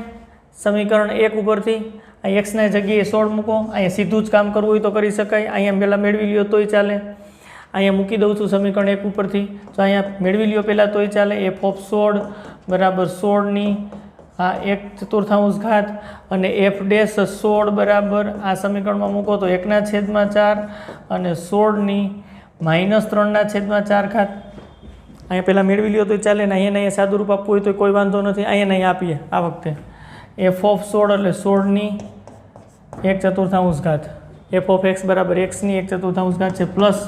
સમીકરણ 1 ઉપરથી આ એક્સના જગ્યાએ 16 મૂકો. અહીંયા સીધું જ કામ કરવું હોય તો કરી શકાય. અહીંયા પહેલાં મેળવી લ્યો તોય ચાલે. અહીંયા મૂકી દઉં છું સમીકરણ 1 ઉપરથી. તો અહીંયા મેળવી લ્યો પહેલાં તોય ચાલે. એફ ઓફ 16 બરાબર 16ની આ 1/4 ઘાત અને એફ ડેશ 16 બરાબર આ સમીકરણમાં મૂકો તો 1/4 અને 16ની -3/4 ઘાત. અહીંયા પહેલાં મેળવી લ્યો તોય ચાલે ને અહીંયા સાદુરૂપ આપવું હોય તો કોઈ વાંધો નથી. અહીંયા આપીએ આ વખતે એફ ઓફ 16 એટલે 16ની 1/4 ઘાત. એફ ઓફ એક્સ બરાબર એક્સની 1/4 ઘાત છે પ્લસ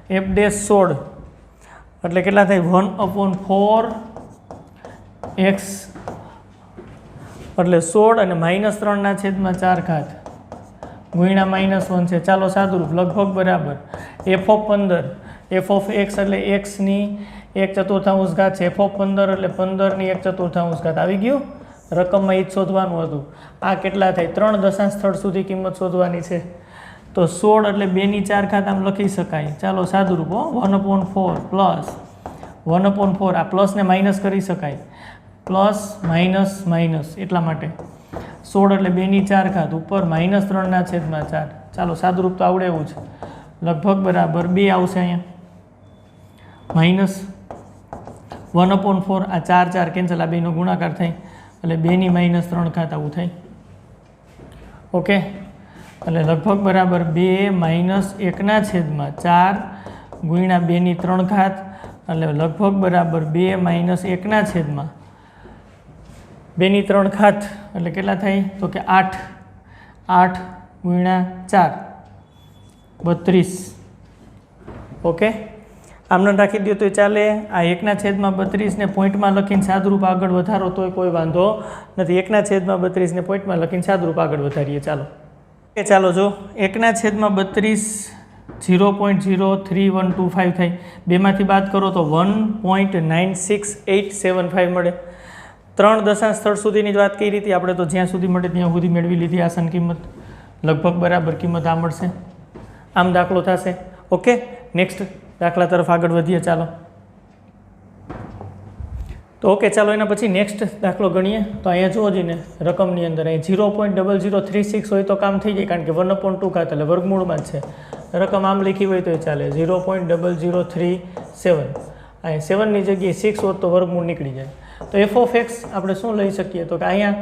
એફ ડેશ 16 એટલે કેટલા થાય? 1/4 એક્સ એટલે 16 અને -3/4 ઘાત ગુણ્યા -1 છે. ચાલો સાદુરૂપ લગભગ બરાબર f of 15 F of x એટલે એક્સની 1/4 ઘાત છે. એફ ઓફ 15 એટલે 15ની 1/4 ઘાત. આવી ગયું? રકમમાં એ જ શોધવાનું હતું. આ કેટલા થાય? 3 દશાંશ સ્થળ સુધી કિંમત શોધવાની છે. તો 16 એટલે 2/4 ઘાત આમ લખી શકાય. ચાલો સાદુરૂપ 1/4 પ્લસ 1/4 આ પ્લસને માઇનસ કરી શકાય. પ્લસ માઇનસ એટલા માટે 16 એટલે 2/4 ઘાત ઉપર -3/4. ચાલો સાદુરૂપ તો આવડે એવું છે. લગભગ બરાબર 2 આવશે અહીંયા. -1/4 આ 4 4 કેન્સલ, આ બેનો ગુણાકાર થાય એટલે 2 - 3 આવું થાય. ઓકે, એટલે લગભગ બરાબર 2 - 1/4 ગુણ્યા 2 - 3 એટલે લગભગ બરાબર 2 - 1/2 એટલે કેટલા થાય તો કે 8 ગુણ્યા 4 32. ઓકે, આમને રાખી દો તો ચાલે. આ 1/32 ને પોઈન્ટમાં લખીને સાદરૂપ આગળ વધારો તોય કોઈ વાંધો નથી. 1/32 ને પોઈન્ટમાં લખીને સાદરૂપ આગળ વધારીએ. ચાલો ઓકે, ચાલો જો 1/32 0.03125 થાય. બેમાંથી બાદ કરો તો 1.96875 મળે. 3 દશાંશ સ્થળ સુધીની જ વાત કરી હતી આપણે, તો જ્યાં સુધી મળે ત્યાં સુધી મેળવી લીધી આસન કિંમત. લગભગ બરાબર કિંમત આ મળશે. આમ દાખલો થશે. ઓકે, નેક્સ્ટ દાખલા તરફ આગળ વધીએ. ચાલો તો ઓકે, ચાલો એના પછી નેક્સ્ટ દાખલો ગણીએ. તો અહીંયા જુઓ જઈને રકમની અંદર અહીં 0.0036 હોય તો કામ થઈ જાય, કારણ કે 1/2 એટલે વર્ગમૂળમાં જ છે. રકમ આમ લખી હોય તો એ ચાલે, 0.0037. અહીં 7ની જગ્યાએ 6 હોત તો વર્ગમૂળ નીકળી જાય. તો f ઓફ એક્સ આપણે શું લઈ શકીએ તો કે અહીંયા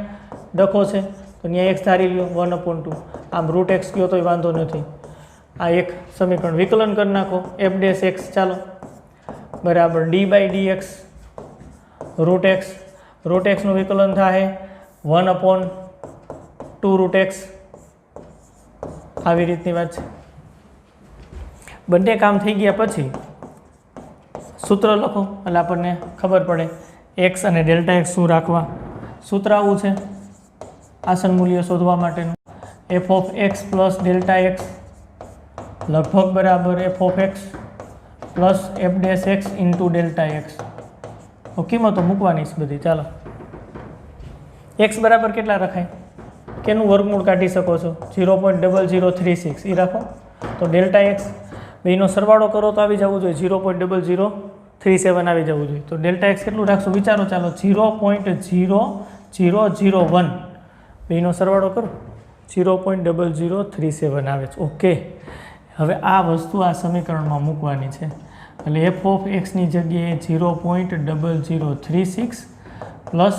ડખો છે તો અહીંયા એક્સ ધારી લ્યો 1/2. આમ રૂટ એક્સ કહો તોય વાંધો નથી. આ એક સમીકરણ વિકલન કરી નાખો f ડેશ એક્સ, ચાલો બરાબર d/dx રૂટ એક્સનું વિકલન થાય 1/2 રૂટ એક્સ. આવી રીતની વાત છે. બંને કામ થઈ ગયા પછી સૂત્ર લખો એટલે આપણને ખબર પડે એક્સ અને ડેલ્ટા એક્સ શું રાખવા. સૂત્ર આવું છે આસન મૂલ્ય શોધવા માટેનું. f of x plus delta x લગભગ બરાબર f of x plus f dash x into delta x. કિંમતો મૂકવાની છે બધી. ચાલો એક્સ બરાબર કેટલા રખાય, કેનું વર્ગમૂળ કાઢી શકો છો, 0.0036 એ રાખો. તો ડેલ્ટા એક્સ બેનો સરવાળો કરો તો આવી જવું જોઈએ 0.0037 આવી જવું જોઈએ. તો ડેલ્ટા એક્સ કેટલું રાખશો વિચારો. ચાલો 0.0001 બેનો સરવાળો કરો 0.0037 આવે છે. ઓકે, હવે આ વસ્તુ આ સમીકરણમાં મૂકવાની છે. એટલે f ઓફ એક્સની જગ્યાએ 0.0036 પ્લસ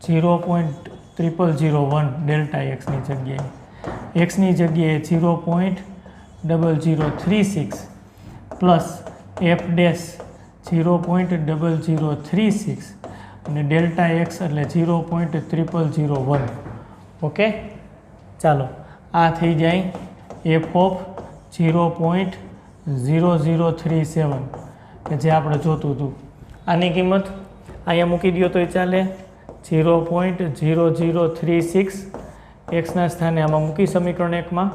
0.0001 ડેલ્ટા એક્સની જગ્યાએ, એક્સની જગ્યાએ 0.0036 પ્લસ f ડેશ 0.0036 અને ડેલ્ટા એક્સ એટલે 0.0001. ઓકે, ચાલો આ થઈ જાય f ઓફ 0.0037 કે જે આપણે જોતું હતું. આની કિંમત અહીંયા મૂકી દો તો એ ચાલે, 0.0036 એક્સના સ્થાને આમાં મૂકી સમીકરણ 1માં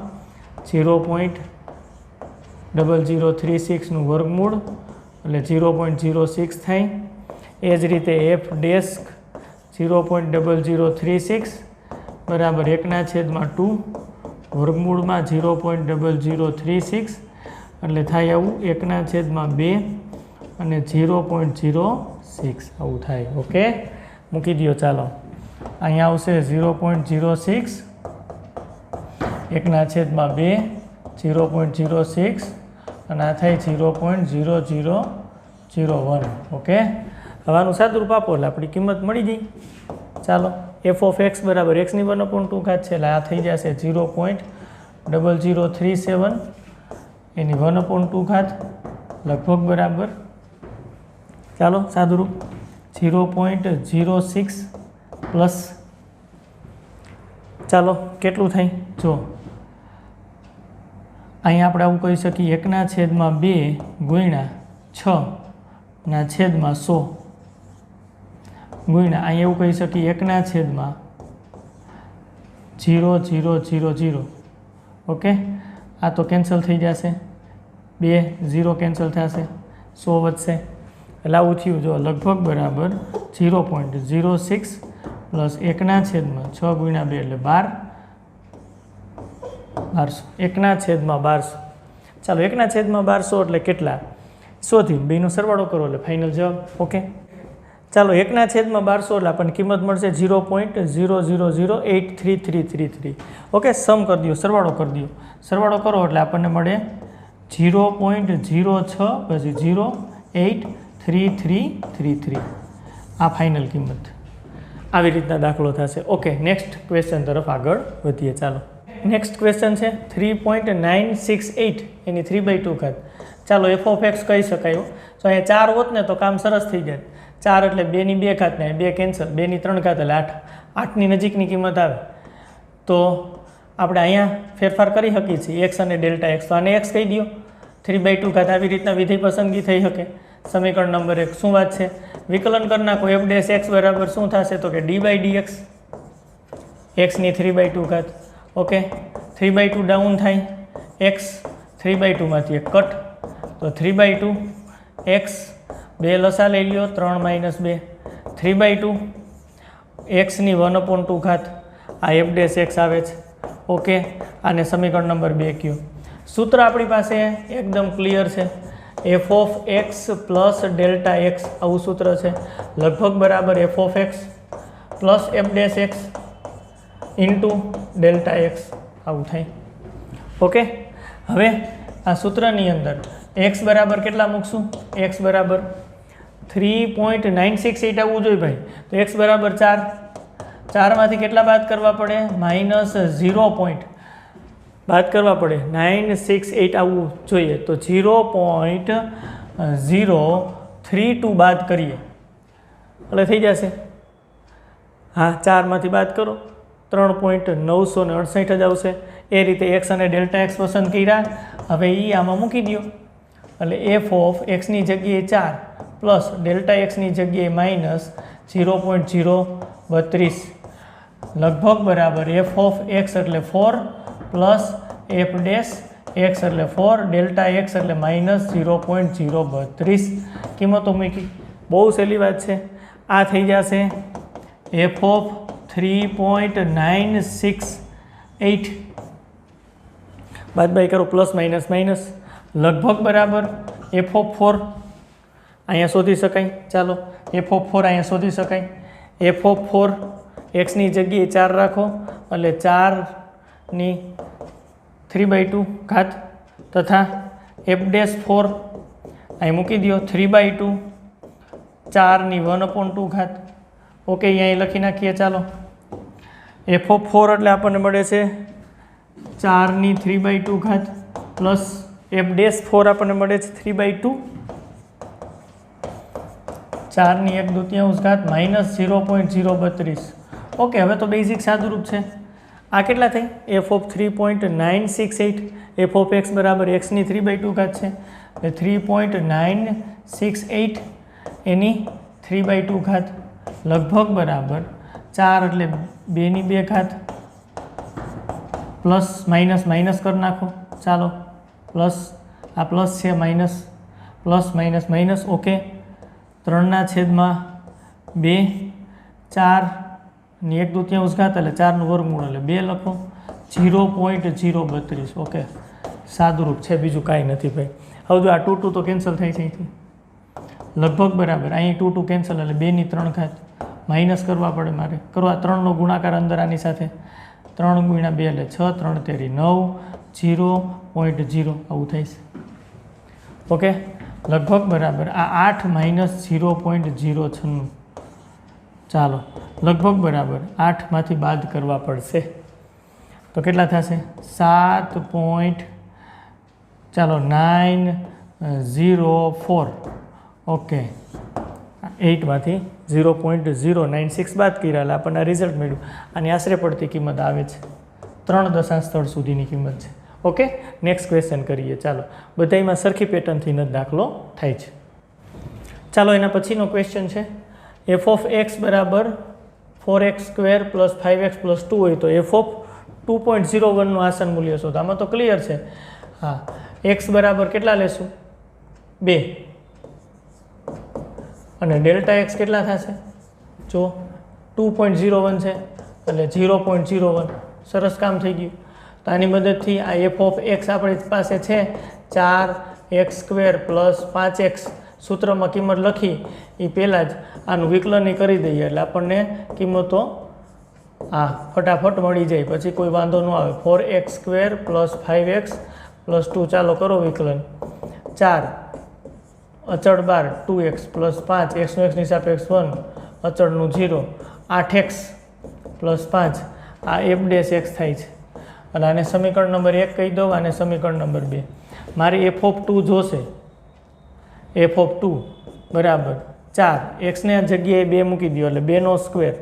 0.0036નું વર્ગમૂળ એટલે 0.06 થાય. એ જ રીતે f ડેશ 0.0036 બરાબર 1/2 વર્ગમૂળમાં 0.0036 એટલે થાય આવું 1/2 અને 0.06 આવું થાય. ઓકે, મૂકી દો. ચાલો અહીંયા આવશે 0.06 1/2 0.06 અને આ થાય 0.0001. ઓકે, હવાનું સાદુરૂપ આપો એટલે આપણી કિંમત મળી ગઈ. ચાલો f ઓફ એક્સ બરાબર એક્સની 1/2 છે એટલે આ થઈ જશે 0.0037 એની 1/2 લગભગ બરાબર, ચાલો સાદુરૂપ 0.06 પ્લસ, ચાલો કેટલું થાય જો અહીંયા આપણે આવું કહી શકીએ 1/2 ગુણ્યા 6/100 ગુણ્યા અહીંયા એવું કહી શકીએ 1/0.0000. ઓકે, આ તો કેન્સલ થઈ જશે, 2 0 કેન્સલ થશે, 100 વધશે એટલે આવું થયું જો લગભગ બરાબર 0.06 પ્લસ 1/6 ગુણ્યા 2 એટલે 1200 1/1200. ચાલો 1/1200 એટલે કેટલા શોધી બેનો સરવાળો કરો એટલે ફાઇનલ જવાબ. ઓકે, ચાલો 1/1200 એટલે આપણને કિંમત મળશે 0.00083333. ઓકે, સમ કરી દો, સરવાળો કરી દો. સરવાળો કરો એટલે આપણને મળે 0.06 પછી 0 83333 આ ફાઇનલ કિંમત. આવી રીતના દાખલો થશે. ઓકે, નેક્સ્ટ ક્વેશ્ચન તરફ આગળ વધીએ. ચાલો, નેક્સ્ટ ક્વેશ્ચન છે 3.968 એની 3/2 ઘાત. ચાલો એફ ઓફ એક્સ કહી શકાય. તો અહીંયા 4 હોત ને તો કામ સરસ થઈ જાય. 4 એટલે 2 ની 2 ઘાત ને 2 કેન્સલ, 2 ની 3 ઘાત એટલે 8. 8ની નજીકની કિંમત આવે તો આપણે અહીંયા ફેરફાર કરી શકીએ છીએ એક્સ અને ડેલ્ટા એક્સ. તો આને એક્સ કહી દો, 3/2 ઘાત. આવી રીતના વિધેય પસંદગી થઈ શકે. સમીકરણ નંબર 1 શું વાત છે? વિકલન કરી નાખો. એફ ડેશ એક્સ બરાબર શું થશે? તો કે d/dx એક્સની 3/2 ઘાત. ઓકે, 3/2 ડાઉન થાય, એક્સ 3/2 માંથી એક કટ, તો 3/2 એક્સ 2 લસા લઈ લ્યો, 3 - 2 3/2 એક્સની 1/2 ઘાત. આ એફ ડેશ એક્સ આવે છે. ઓકે, આને સમીકરણ નંબર 2 કયો. સૂત્ર આપણી પાસે એકદમ ક્લિયર છે. F of x plus delta x આવું સૂત્ર છે. લગભગ બરાબર f of x plus f dash x into delta x આવું થાય. ઓકે, હવે આ સૂત્રની અંદર એક્સ બરાબર કેટલા મૂકશું? એક્સ બરાબર 3.968 આવવું જોઈએ ભાઈ. તો એક્સ બરાબર 4. 4માંથી કેટલા બાદ કરવા પડે? -0. બાદ કરવા પડે 968 આવવું જોઈએ. તો 0.032 બાદ કરીએ એટલે થઈ જશે. હા, 4માંથી બાદ કરો 3.968 જ આવશે. એ રીતે એક્સ અને ડેલ્ટા એક્સ પસંદ કર્યા. હવે એ આમાં મૂકી દો એટલે એફ ઓફ એક્સની જગ્યાએ 4 પ્લસ ડેલ્ટા એક્સની જગ્યાએ -0.032 લગભગ બરાબર એફ ઓફ એક્સ એટલે 4 પ્લસ એફ ડેશ એક્સ એટલે 4 ડેલ્ટા એક્સ એટલે -0.032 કિંમતો મૂકી. બહુ સહેલી વાત છે. આ થઈ જશે એફ ઓફ 3.968 બાદબાકી કરો પ્લસ માઇનસ માઇનસ લગભગ બરાબર એફ ઓફ 4 અહીંયા શોધી શકાય. ચાલો એફ ઓફ 4 અહીંયા શોધી શકાય. એફ ઓફ 4 એક્સની જગ્યાએ 4 રાખો એટલે 4ની 3/2 ઘાત તથા એફ ડેશ 4 અહીં મૂકી દો 3/2 4ની 1/2 ઘાત. ઓકે, અહીં લખી નાખીએ. ચાલો એફ ઓફ 4 એટલે આપણને મળે છે 4ની 3/2 ઘાત પ્લસ એફ ડેશ 4 આપણને મળે છે 3/2 4ની 1/2 ઘાત -0.032. ઓકે, હવે તો બેઝિક સાદુરૂપ છે. આ કેટલા થઈ? F of 3.968 F of x બરાબર એક્સની 3/2 ઘાત છે એટલે 3.968 એની 3/2 ઘાત લગભગ બરાબર 4 એટલે 2ની 2 ઘાત પ્લસ માઇનસ માઇનસ કરી નાખો. ચાલો પ્લસ આ પ્લસ છે minus plus minus minus. Okay, 3/2 4ની 1/2 ઘાત એટલે 4નું વર્ગમૂળ એટલે 2 લખો 0.032. ઓકે, સાદુરૂપ છે, બીજું કાંઈ નથી ભાઈ. હવે જો આ 2 તો કેન્સલ થાય છે અહીંથી લગભગ બરાબર અહીં 2 કેન્સલ એટલે 2ની 3 ઘાત માઇનસ કરવા પડે મારે. કરવા 3નો ગુણાકાર અંદર આની સાથે 3 × 2 એટલે 6 3 તેરી 9 0.0 આવું થાય છે. ઓકે, લગભગ બરાબર આ 8 - 0.096. ચાલો લગભગ બરાબર 8માંથી બાદ કરવા પડશે તો કેટલા થશે? 7. ચાલો 904. ઓકે, 8માંથી 0.096 બાદ કર્યા એટલે આપણને રિઝલ્ટ મળ્યું. આની આશરે પડતી કિંમત આવે છે 3 દશાંશ સ્થળ સુધીની કિંમત છે. ઓકે, નેક્સ્ટ ક્વેશ્ચન કરીએ. ચાલો બધામાં સરખી પેટર્નથી જ દાખલો થાય છે. ચાલો એના પછીનો ક્વેશ્ચન છે એફ ઓફ એક્સ બરાબર 4x² + 5x + 2 હોય તો એફ ઓફ 2.01નું આસન મૂલ્ય શોધો. આમાં તો ક્લિયર છે. હા, એક્સ બરાબર કેટલા લેશું? 2 અને ડેલ્ટા એક્સ કેટલા થશે? જો 2.01 છે એટલે 0.01. સરસ કામ થઈ ગયું. તો આની મદદથી આ એફ ઓફ એક્સ આપણી પાસે છે 4x² + 5x. સૂત્રમાં કિંમત લખી એ પહેલાં જ આનું વિકલન કરી દઈએ એટલે આપણને કિંમતો ફટાફટ મળી જાય, પછી કોઈ વાંધો ન આવે. 4x² + 5x + 2 ચાલો કરો વિકલન. 4 અચળ 12 2x પ્લસ 5 એક્સનું એક્સની સાપેક્ષ 1 અચળનું 0 8x પ્લસ 5 આ f ડેશ x થાય છે અને આને સમીકરણ નંબર 1 કહી દઉં આને સમીકરણ નંબર 2 મારે f ઓફ 2 જોશે f ઓફ 2 બરાબર 4 એક્સને જગ્યાએ 2 મૂકી દો એટલે 2 નો સ્ક્વેર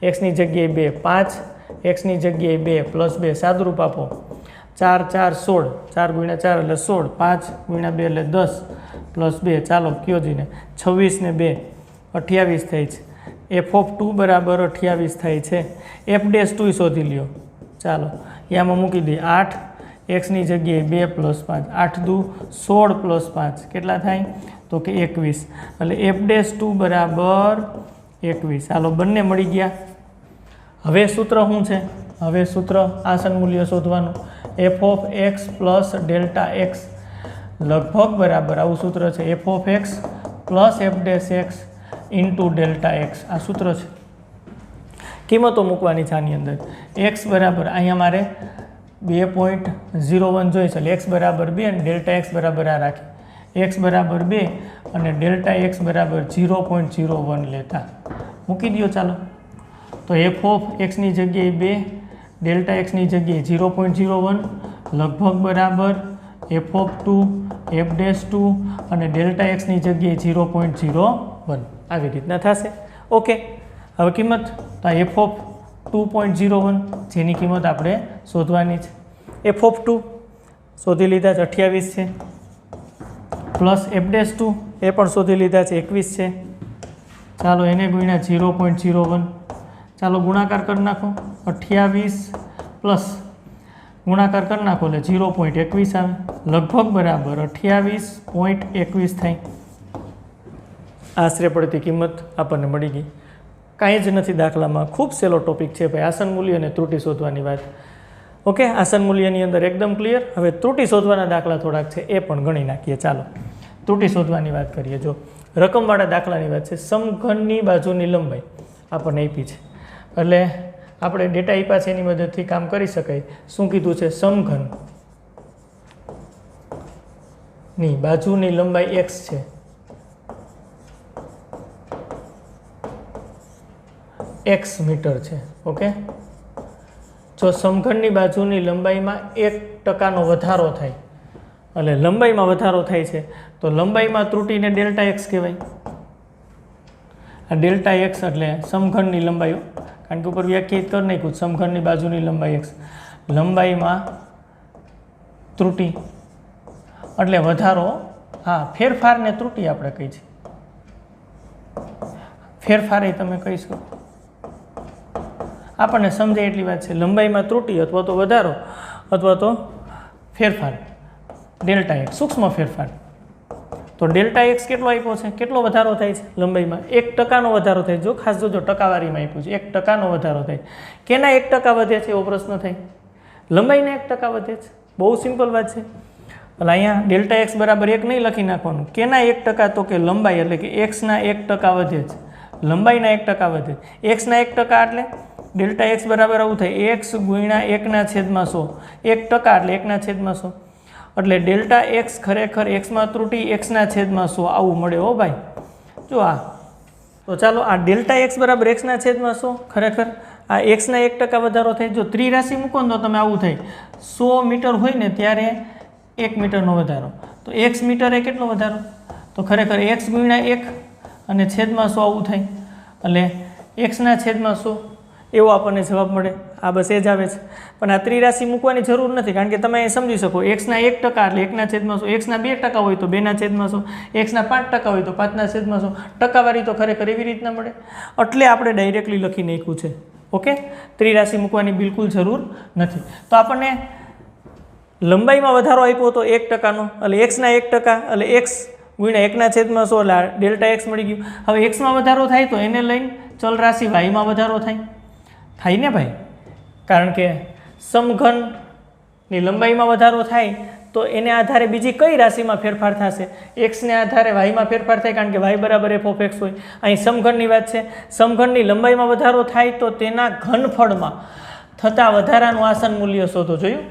એક્સની જગ્યાએ 2 5 એક્સની જગ્યાએ 2 પ્લસ 2 સાદુરૂપ આપો 4 4 16 4 ગુણ્યા 4 એટલે 16 5 ગુણ્યા 2 એટલે 10 પ્લસ 2 ચાલો કયો જીને 26 ને 2 28 થાય છે એફ ઓફ 2 બરાબર 28 થાય છે એફ ડેશ 2 શોધી લ્યો ચાલો એમાં મૂકી દઈએ 8 એક્સની જગ્યાએ 2 પ્લસ 5 8 દુ 16 પ્લસ 5 કેટલા થાય તો કે 21 એટલે એફ ડેશ 2 બરાબર 21 ચાલો બંને મળી ગયા હવે સૂત્ર શું છે હવે સૂત્ર આસન મૂલ્ય શોધવાનું F of x plus delta x લગભગ બરાબર આવું સૂત્ર છે f of x plus f dash x into delta x આ સૂત્ર છે કિંમતો મૂકવાની છે આની અંદર એક્સ બરાબર અહીંયા મારે 2.01 જોઈએ છે એટલે એક્સ બરાબર 2 અને ડેલ્ટા એક્સ બરાબર આ રાખી એક્સ બરાબર 2 અને ડેલ્ટા એક્સ બરાબર 0.01 લેતા મૂકી દો ચાલો તો એફ ઓફ એક્સની જગ્યાએ 2 ડેલ્ટા એક્સની જગ્યાએ 0.01 લગભગ બરાબર એફ ઓફ 2 એફ ડેશ 2 અને ડેલ્ટા એક્સની જગ્યાએ 0.01 આવી રીતના થશે ઓકે હવે કિંમત તો એફ ઓફ 2.01 જેની કિંમત આપણે શોધવાની છે એફ ઓફ 2 શોધી લીધા છે 28 છે પ્લસ એફ ડેશ 2 એ પણ શોધી લીધા છે 21 છે ચાલો એને ગુણ્યા 0.01 ચાલો ગુણાકાર કરી નાખો 28 પ્લસ ગુણાકાર કરી નાખો એટલે 0.21 આવે લગભગ બરાબર 28.21 થાય આશરે પડતી કિંમત આપણને મળી ગઈ કાંઈ જ નથી દાખલામાં ખૂબ સહેલો ટોપિક છે ભાઈ આસન મૂલ્ય અને ત્રુટિ શોધવાની વાત ઓકે આસન મૂલ્યની અંદર એકદમ ક્લિયર હવે ત્રુટિ શોધવાના દાખલા થોડાક છે એ પણ ગણી નાખીએ ચાલો ત્રુટિ શોધવાની વાત કરીએ જો રકમવાળા દાખલાની વાત છે સમઘનની બાજુની લંબાઈ આપણને આપી છે એટલે આપણે ડેટા આપ્યા છે એની મદદથી કામ કરી શકાય શું કીધું છે સમઘન ની બાજુની લંબાઈ x છે x મીટર છે ઓકે જો સમઘનની બાજુની લંબાઈમાં 1% વધારો થાય એટલે લંબાઈમાં વધારો થાય છે તો લંબાઈમાં ત્રુટીને ડેલ્ટા એક્સ કહેવાય આ ડેલ્ટા એક્સ એટલે સમઘનની લંબાઈ કારણ કે ઉપર વ્યાખ્યાયિત કરી નાખ્યું સમઘનની બાજુની લંબાઈ એક્સ લંબાઈમાં ત્રુટી એટલે વધારો હા ફેરફારને ત્રુટી આપણે કહી છે ફેરફાર એ તમે કહી શકો આપણને સમજાય એટલી વાત છે લંબાઈમાં ત્રુટી અથવા તો વધારો અથવા તો ફેરફાર ડેલ્ટા એક્સ સૂક્ષ્મ ફેરફાર તો ડેલ્ટા એક્સ કેટલો આપ્યો છે કેટલો વધારો થાય છે લંબાઈમાં 1% વધારો થાય જો ખાસ જોજો ટકાવારીમાં આપ્યું છે 1% વધારો થાય કેના 1% વધે છે એવો પ્રશ્ન થાય લંબાઈને 1% વધે છે બહુ સિમ્પલ વાત છે એટલે અહીંયા ડેલ્ટા એક્સ બરાબર 1 નહીં લખી નાખવાનું કેના 1% તો કે લંબાઈ એટલે કે એક્સના 1% વધે છે લંબાઈના 1% વધે એક્સના 1% એટલે ડેલ્ટા એક્સ બરાબર આવું થાય એક્સ ગુણ્યા 1/100 1% એટલે 1/100 એટલે ડેલ્ટા એક્સ ખરેખર એક્સમાં ત્રુટી 1/100 આવું મળે હો ભાઈ જો આ તો ચાલો આ ડેલ્ટા એક્સ બરાબર 1/100 ખરેખર આ એક્સના 1% વધારો થાય જો ત્રિરાશિ મૂકો ને તો તમે આવું થાય 100 મીટર હોય ને ત્યારે 1 મીટરનો વધારો તો એક્સ મીટરે કેટલો વધારો તો ખરેખર એક્સ ગુણ્યા 1 અને છેદમાં 100 આવું થાય એટલે એક્સના છેદમાં 100 એવો આપણને જવાબ મળે આ બસ એ જ આવે છે પણ આ ત્રિરાશિ મૂકવાની જરૂર નથી કારણ કે તમે એ સમજી શકો એક્સના 1% એટલે 1/100 એક્સના 2% હોય તો 2/100 એક્સના 5% હોય તો 5/100 ટકાવારી તો ખરેખર એવી રીતના મળે એટલે આપણે ડાયરેક્ટલી લખી નાખ્યું છે ઓકે ત્રિરાશિ મૂકવાની બિલકુલ જરૂર નથી તો આપણને લંબાઈમાં વધારો આપ્યો તો 1%નો એટલે એક્સના 1% એટલે એક્સ ગુણ્યા 1/100 એટલે ડેલ્ટા એક્સ મળી ગયું હવે એક્સમાં વધારો થાય તો એને લઈને ચલ રાશિ વાયમાં વધારો થાય ને ભાઈ કારણ કે સમઘનની લંબાઈમાં વધારો થાય તો એને આધારે બીજી કઈ રાશિમાં ફેરફાર થશે એક્સને આધારે વાયમાં ફેરફાર થાય કારણ કે વાય બરાબર એફ ઓફ એક્સ હોય અહીં સમઘનની વાત છે સમઘનની લંબાઈમાં વધારો થાય તો તેના ઘનફળમાં થતા વધારાનું આસન મૂલ્ય શોધો જોયું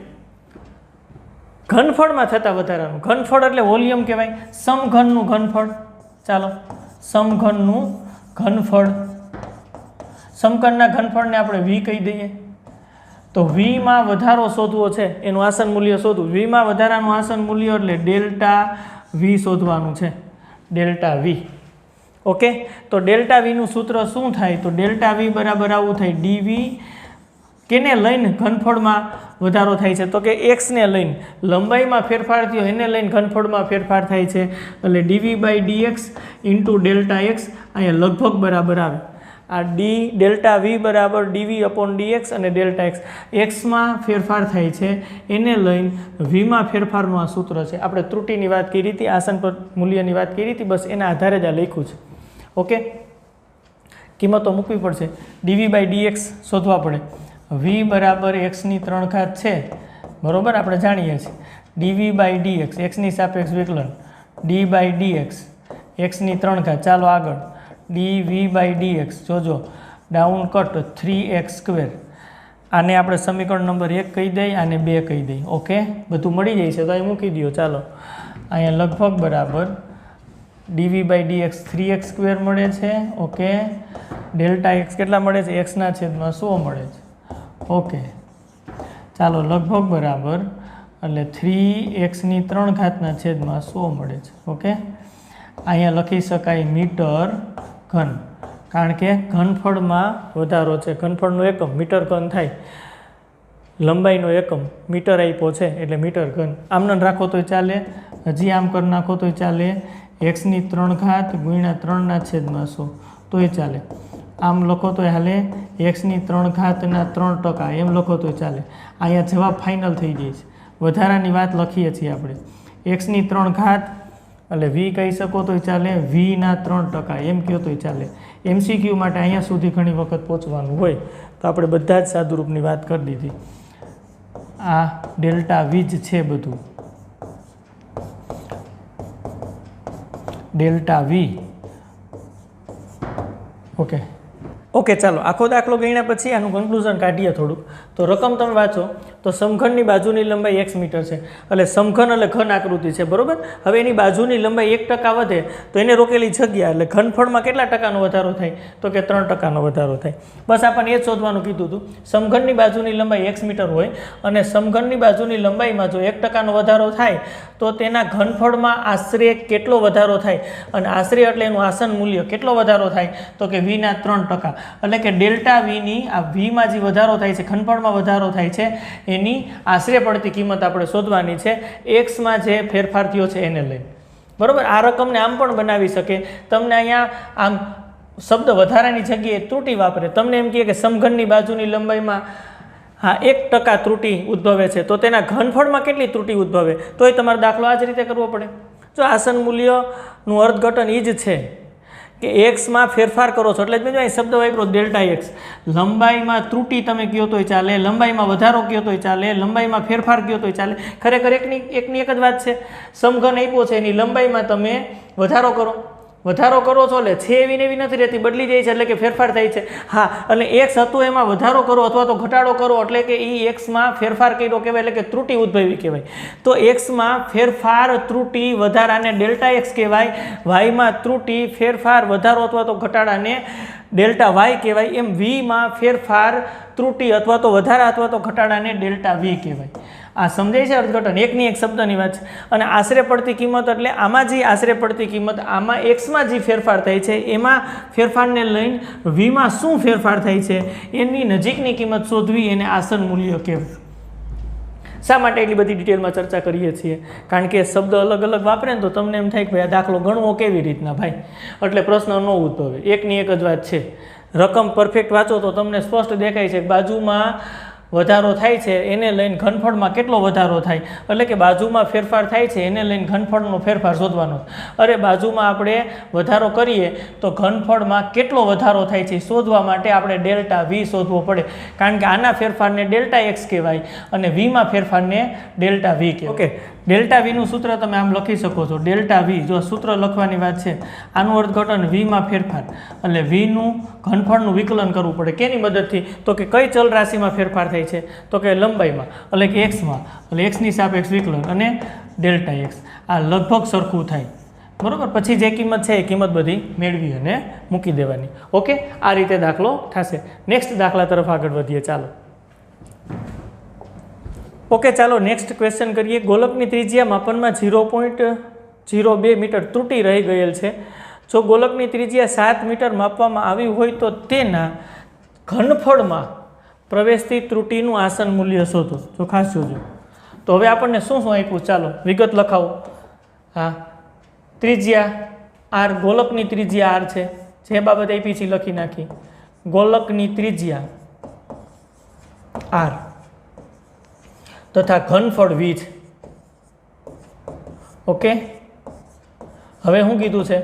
ઘનફળમાં થતા વધારાનું, ઘનફળ એટલે વોલ્યુમ કહેવાય, સમઘનનું ઘનફળ. ચાલો સમઘનનું ઘનફળ, સમઘનના ઘનફળને આપણે વી કહી દઈએ. તો વીમાં વધારો શોધવો છે, એનું આસન મૂલ્ય શોધવું. વીમાં વધારાનું આસન મૂલ્ય એટલે ડેલ્ટા વી શોધવાનું છે, ડેલ્ટા વી. ઓકે, તો ડેલ્ટા વીનું સૂત્ર શું થાય? તો ડેલ્ટા વી બરાબર આવું થાય, ડીવી કેને લઈને ઘનફળમાં વધારો થાય છે? તો કે એક્સને લઈને, લંબાઈમાં ફેરફાર થયો એને લઈને ઘનફળમાં ફેરફાર થાય છે, એટલે dv by dx into delta x અહીંયા લગભગ બરાબર આવે. આ ડી ડેલ્ટા વી બરાબર ડીવી અપોન ડીએક્સ અને ડેલ્ટા એક્સ, એક્સમાં ફેરફાર થાય છે એને લઈને વીમાં ફેરફારનું આ સૂત્ર છે. આપણે ત્રુટિની વાત કરી હતી, આસન પર મૂલ્યની વાત કરી હતી, બસ એના આધારે જ આ લખ્યું છે. ઓકે, કિંમતો મૂકવી પડશે. ડીવી બાય ડીએક્સ શોધવા પડે. વી બરાબર એક્સની 3 ઘાત છે, બરાબર, આપણે જાણીએ છીએ. ડીવી બાય ડીએક્સ, એક્સની સાપેક્ષ વિકલન, ડી બાય ડીએક્સ એક્સની 3 ઘાત. ચાલો આગળ, ડી વી બાય ડીએક્સ, જોજો ડાઉન કટ 3x². આને આપણે સમીકરણ નંબર 1 કહી દઈએ, આને 2 કહી દઈએ. ઓકે, બધું મળી જાય છે તો અહીં મૂકી દો. ચાલો અહીંયા લગભગ બરાબર ડીવી બાય ડીએક્સ 3x² મળે છે. ઓકે, ડેલ્ટા એક્સ કેટલા મળે છે? એક્સના છેદમાં 100 મળે છે. ઓકે, ચાલો લગભગ બરાબર એટલે 3x ની 3 ઘાતના છેદમાં 100 મળે છે. ઓકે, અહીંયા લખી શકાય મીટર ઘન, કારણ કે ઘનફળમાં વધારો છે. ઘનફળનો એકમ મીટર ઘન થાય, લંબાઈનો એકમ મીટર આપ્યો છે એટલે મીટર ઘન. આમને રાખો તોય ચાલે, હજી આમ કરી નાખો તોય ચાલે, એક્સની 3 ઘાત ગુણ્યા 3/100 તોય ચાલે. આમ લખો તોય હાલે, એક્સની 3 ઘાતના 3% એમ લખો તોય ચાલે. અહીંયા જવાબ ફાઇનલ થઈ જાય છે. વધારાની વાત લખીએ છીએ આપણે, એક્સની 3 ઘાત એટલે વી કહી શકો તોય ચાલે, વીના 3% એમ કહો તોય ચાલે. MCQ માટે અહીંયા સુધી ઘણી વખત પહોંચવાનું હોય તો આપણે બધા જ સાદુરૂપની વાત કરી દીધી. આ ડેલ્ટા વી જ છે બધું, ડેલ્ટા વી. ઓકે ઓકે, ચાલો આખો દાખલો ગણ્યા પછી આનું કન્ક્લુઝન કાઢીએ થોડુંક. તો રકમ તમે વાંચો તો સમઘનની બાજુની લંબાઈ x મીટર છે, એટલે સમઘન એટલે ઘન આકૃતિ છે, બરોબર. હવે એની બાજુની લંબાઈ 1% વધે તો એને રોકેલી જગ્યા એટલે ઘનફળમાં કેટલા ટકાનો વધારો થાય? તો કે 3% વધારો થાય. બસ આપણને એ જ શોધવાનું કીધું હતું. સમઘનની બાજુની લંબાઈ x મીટર હોય અને સમઘનની બાજુની લંબાઈમાં જો 1%નો વધારો થાય તો તેના ઘનફળમાં આશરે કેટલો વધારો થાય, અને આશરે એટલે એનું આસન મૂલ્ય કેટલો વધારો થાય? તો કે વીના 3%. એટલે કે ડેલ્ટા વીની આ વીમાં જે વધારો થાય છે, ઘનફળમાં વધારો થાય છે, એની આશરે પડતી કિંમત આપણે શોધવાની છે એક્સમાં જે ફેરફાર થયો છે એને લઈને, બરાબર. આ રકમને આમ પણ બનાવી શકે. તમને અહીંયા આમ શબ્દ વધારાની જગ્યાએ ત્રુટિ વાપરે, તમને એમ કહે કે સમઘનની બાજુની લંબાઈમાં 1% ત્રુટિ ઉદ્ભવે છે, તો તેના ઘનફળમાં કેટલી ત્રુટિ ઉદ્ભવે? તોય તમારો દાખલો આ જ રીતે કરવો પડે. જો આસન મૂલ્યનું અર્થઘટન એ જ છે કે એક્સમાં ફેરફાર કરો છો, એટલે જ મેં જો અહીં શબ્દ વાપરો ડેલ્ટા એક્સ. લંબાઈમાં ત્રુટિ તમે કહો તોય ચાલે, લંબાઈમાં વધારો કહો તોય ચાલે, લંબાઈમાં ફેરફાર કહો તોય ચાલે. ખરેખર એકની એક જ વાત છે. સમઘન આપ્યો છે, એની લંબાઈમાં તમે વધારો કરો છો એટલે છે એવી ને એવી નથી રહેતી, બદલી જાય છે, એટલે કે ફેરફાર થાય છે. હા, એટલે એક્સ હતું એમાં વધારો કરો અથવા તો ઘટાડો કરો એટલે કે એ એક્સમાં ફેરફાર કર્યો કહેવાય, એટલે કે ત્રુટિ ઉદ્ભવી કહેવાય. તો એક્સમાં ફેરફાર ત્રુટિ વધારાને ડેલ્ટા એક્સ કહેવાય, વાયમાં ત્રુટિ ફેરફાર વધારો અથવા તો ઘટાડાને ડેલ્ટા વાય કહેવાય. એમ વીમાં ફેરફાર ત્રુટિ અથવા તો વધારા અથવા તો ઘટાડાને ડેલ્ટા વી કહેવાય. આ સમજાય છે અર્થઘટન? એકની એક શબ્દની વાત છે. અને આશરે પડતી કિંમત એટલે આમાં જે આશરે પડતી કિંમત, આમાં એક્સમાં જે ફેરફાર થાય છે એમાં ફેરફારને લઈને વીમાં શું ફેરફાર થાય છે એની નજીકની કિંમત શોધવી, એને આસન મૂલ્ય કહેવાય. શા માટે એટલી બધી ડિટેલમાં ચર્ચા કરીએ છીએ? કારણ કે શબ્દ અલગ અલગ વાપરે ને તો તમને એમ થાય કે ભાઈ આ દાખલો ગણવો કેવી રીતના ભાઈ, એટલે પ્રશ્ન ન ઉદ્ભવે. એકની એક જ વાત છે. રકમ પરફેક્ટ વાંચો તો તમને સ્પષ્ટ દેખાય છે કે બાજુમાં વધારો થાય છે એને લઈને ઘનફળમાં કેટલો વધારો થાય, એટલે કે બાજુમાં ફેરફાર થાય છે એને લઈને ઘનફળનો ફેરફાર શોધવાનો. અરે બાજુમાં આપણે વધારો કરીએ તો ઘનફળમાં કેટલો વધારો થાય છે શોધવા માટે આપણે ડેલ્ટા વી શોધવો પડે, કારણ કે આના ફેરફારને ડેલ્ટા એક્સ કહેવાય અને વીમાં ફેરફારને ડેલ્ટા વી કહેવાય. ઓકે, ડેલ્ટા વીનું સૂત્ર તમે આમ લખી શકો છો, ડેલ્ટા વી, જો સૂત્ર લખવાની વાત છે, આનું અર્થઘટન વીમાં ફેરફાર, એટલે વીનું ઘનફળનું વિકલન કરવું પડે. કેની મદદથી? તો કે કઈ ચલ રાશિમાં ફેરફાર થાય છે? તો કે લંબાઈમાં, એટલે કે એક્સમાં, એટલે એક્સની સાપેક્ષ વિકલન અને ડેલ્ટા એક્સ. આ લગભગ સરખું થાય, બરાબર. પછી જે કિંમત છે એ કિંમત બધી મેળવી અને મૂકી દેવાની. ઓકે, આ રીતે દાખલો થશે. નેક્સ્ટ દાખલા તરફ આગળ વધીએ. ચાલો. ઓકે, ચાલો નેક્સ્ટ ક્વેશ્ચન કરીએ. ગોલકની ત્રિજ્યા માપનમાં 0.02 મીટર ત્રુટી રહી ગયેલ છે. જો ગોલકની ત્રિજ્યા 7 મીટર માપવામાં આવી હોય તો તેના ઘનફળમાં પ્રવેશતી ત્રુટીનું આસન મૂલ્ય શોધો. જો ખાસ જોજો. તો હવે આપણને શું શું આપ્યું? ચાલો વિગત લખાવો. હા, ત્રિજ્યા આર, ગોલકની ત્રિજ્યા આર છે, જે બાબત આપી છે લખી નાખી. ગોલકની ત્રિજ્યા આર તથા ઘનફળ વી છે. ઓકે, હવે શું કીધું છે?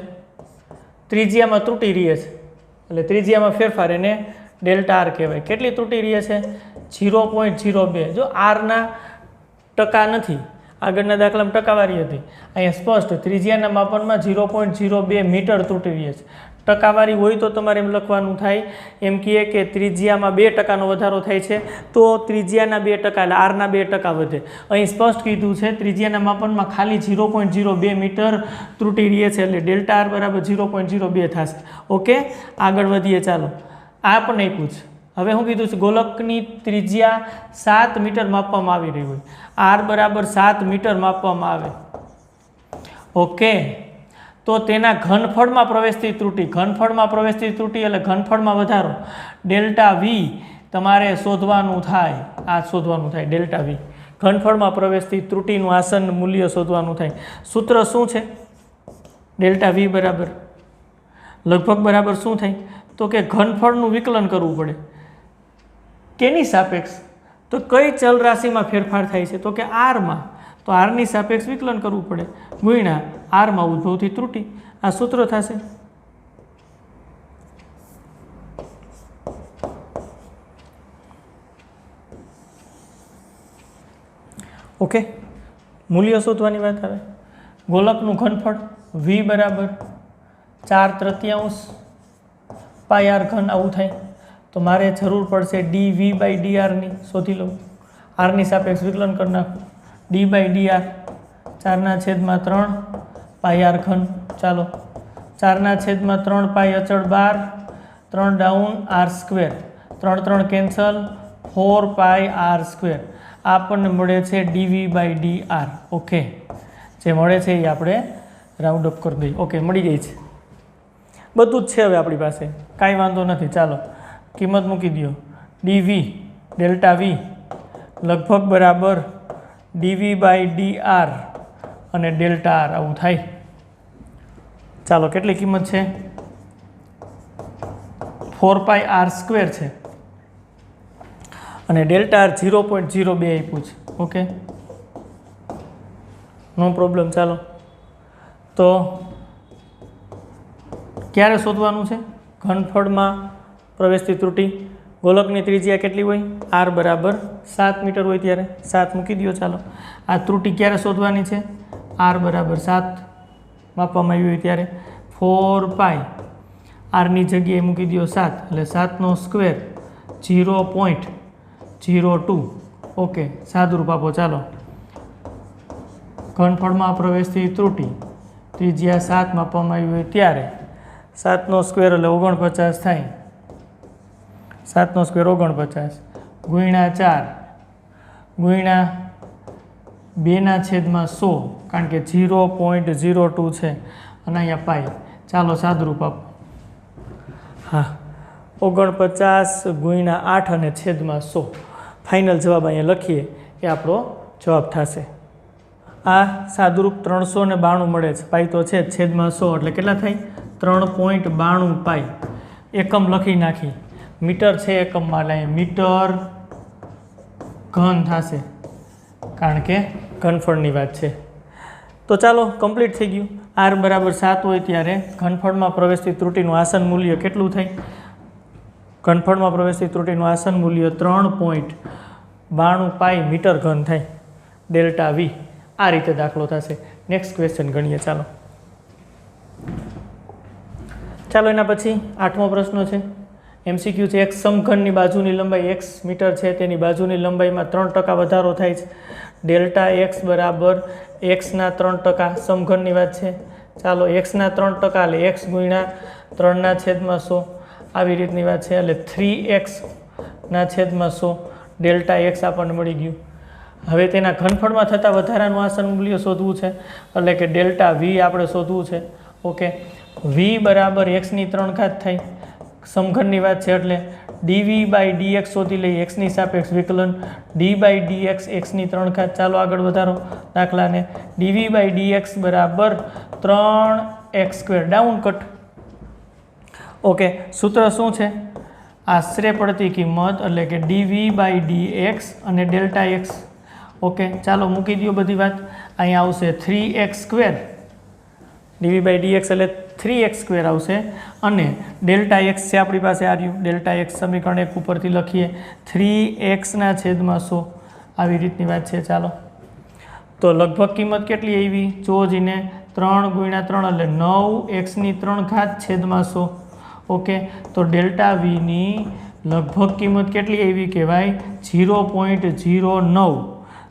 ત્રિજ્યામાં ત્રુટી રહે છે, એટલે ત્રિજ્યામાં ફેરફાર, એને ડેલ્ટા આર કહેવાય. કેટલી ત્રુટી રહે છે? 0.02. જો આરના ટકા નથી, આગળના દાખલામાં ટકાવારી હતી, અહીંયા સ્પષ્ટ ત્રિજ્યાના માપનમાં 0.02 મીટર ત્રુટી રહે છે. ટકાવારી હોય તો તમારે એમ લખવાનું થાય, એમ કહીએ કે ત્રિજ્યામાં 2% વધારો થાય છે તો ત્રિજ્યાના 2%, એટલે આરના 2% વધે. અહીં સ્પષ્ટ કીધું છે ત્રિજ્યાના માપનમાં ખાલી 0.02 મીટર ત્રુટી રહે છે, એટલે ડેલ્ટા આર બરાબર 0.02 થશે. ઓકે, આગળ વધીએ. ચાલો, આ પણ નહીં પૂછ. હવે શું કીધું છે? ગોલકની ત્રિજ્યા 7 મીટર માપવામાં આવી રહી હોય, આર બરાબર 7 મીટર માપવામાં આવે. ઓકે, તો તેના ઘનફળમાં પ્રવેશતી ત્રુટી, ઘનફળમાં પ્રવેશતી ત્રુટી એટલે ઘનફળમાં વધારો, ડેલ્ટા વી તમારે શોધવાનું થાય. આ શોધવાનું થાય ડેલ્ટા વી, ઘનફળમાં પ્રવેશતી ત્રુટીનું આસન મૂલ્ય શોધવાનું થાય. સૂત્ર શું છે? ડેલ્ટા વી બરાબર લગભગ બરાબર શું થાય? તો કે ઘનફળનું વિકલન કરવું પડે. કેની સાપેક્ષ? તો કઈ ચલ રાશિમાં ફેરફાર થાય છે? તો કે આરમાં. તો આરની સાપેક્ષ વિકલન કરવું પડે, ગુણ્યા આરમાં ઉદ્ભવતી ત્રુટી. આ સૂત્ર થશે. ઓકે, મૂલ્ય શોધવાની વાત આવે. ગોલકનું ઘનફળ વી બરાબર 4/3 પાઈ આર ઘન, આવું થાય. તો મારે જરૂર પડશે dv/dr ની. શોધી લઉં. આરની સાપેક્ષ વિકલન કરી નાખું. d/dr 4/3 પાઈ આર ઘન. ચાલો, 4/3 પાઈ અચળ 12, 3 ડાઉન આર સ્ક્વેર, 3 કેન્સલ, 4 પાઈ આર સ્ક્વેર. આપણને મળે છે dv/dr. ઓકે, જે મળે છે એ આપણે રાઉન્ડ અપ કરી દઈએ. ઓકે, મળી ગઈ છે, બધું જ છે હવે આપણી પાસે, કાંઈ વાંધો નથી. ચાલો કિંમત મૂકી દો. dv ડેલ્ટા વી લગભગ બરાબર dv/dr અને ડેલ્ટા આર, આવું થાય. ચાલો, કેટલી કિંમત છે? 4 પાઈ આર સ્ક્વેર છે અને ડેલ્ટા આર 0.02 આપ્યું છે. ઓકે, નો પ્રોબ્લેમ. ચાલો, તો ક્યારે શોધવાનું છે? ઘનફળમાં પ્રવેશતી ત્રુટી. ગોલકની ત્રિજ્યા કેટલી હોય? આર બરાબર 7 મીટર હોય ત્યારે 7 મૂકી દો. ચાલો, આ ત્રુટી ક્યારે શોધવાની છે? આર બરાબર 7 માપવામાં આવી હોય ત્યારે 4 પાઈ આરની જગ્યાએ મૂકી દો 7, એટલે 7નો સ્ક્વેર 0.02. ઓકે, સાદુરૂપ આપો. ચાલો, ઘનફળમાં પ્રવેશતી ત્રુટી ત્રિજ્યા 7 માપવામાં આવી હોય ત્યારે 7નો સ્ક્વેર એટલે 49 થાય. 7નો સ્ક્વેર 49 ગુણ્યા 4 ગુણ્યા 2/100, કારણ કે 0.02 છે અને અહીંયા પાઈ. ચાલો, સાદુરૂપ આપો. હા, 49 ગુણ્યા 8 અને છેદમાં 100. ફાઇનલ જવાબ અહીંયા લખીએ એ આપણો જવાબ થશે. આ સાદુરૂપ 392 મળે છે. પાઈ તો છે, છેદમાં 100 એટલે કેટલા થાય? 3.92 પાઈ. એકમ લખી નાખી. મીટર છે એકમમાં, એટલે મીટર ઘન થશે, કારણ કે ઘનફળની વાત છે. તો ચાલો, કમ્પ્લીટ થઈ ગયું. આર બરાબર 7 હોય ત્યારે ઘનફળમાં પ્રવેશતી ત્રુટીનું આસન મૂલ્ય કેટલું થાય? ઘનફળમાં પ્રવેશતી ત્રુટીનું આસન મૂલ્ય 3.92 પાઈ મીટર ઘન થાય, ડેલ્ટા વી. આ રીતે દાખલો થશે. નેક્સ્ટ ક્વેશ્ચન ગણીએ. ચાલો એના પછી 8મો પ્રશ્ન છે. MCQ છે. એક સમઘનની બાજુની લંબાઈ x મીટર છે, તેની બાજુની લંબાઈમાં 3% વધારો થાય છે. ડેલ્ટા x બરાબર x ના 3%. સમઘનની વાત છે. ચાલો x ના 3% એટલે x ગુણ્યા 3/100 આવી રીતની વાત છે. એટલે 3x/100 ડેલ્ટા x આપણને મળી ગયું. હવે તેના ઘનફળમાં થતા વધારાનું આસન મૂલ્ય શોધવું છે, એટલે કે ડેલ્ટા v આપણે શોધવું છે. ઓકે, v બરાબર x ની 3 ઘાત થાય. સમઘનની વાત છે એટલે dv/dx શોધી લઈએ. x ની સાપેક્ષ વિકલન d/dx x ની 3 ઘાત. ચાલો આગળ વધારો દાખલાને. dv/dx બરાબર 3x². Down cut. ઓકે, સૂત્ર શું છે? આશરે પડતી કિંમત એટલે કે dv/dx અને ડેલ્ટા x. ઓકે, ચાલો મૂકી દો બધી વાત. અહીંયા આવશે 3x². dv/dx એટલે 3x² આવશે અને ડેલ્ટા x છે આપણી પાસે આ રહ્યું. ડેલ્ટા x સમીકરણ 1 ઉપરથી લખીએ 3x/100 આવી રીતની વાત છે. ચાલો તો લગભગ કિંમત કેટલી આવી? જોજીને 3 × 3 એટલે 9x ની 3 ઘાત / 100. ઓકે, તો ડેલ્ટા વીની લગભગ કિંમત કેટલી આવી કહેવાય? 0.09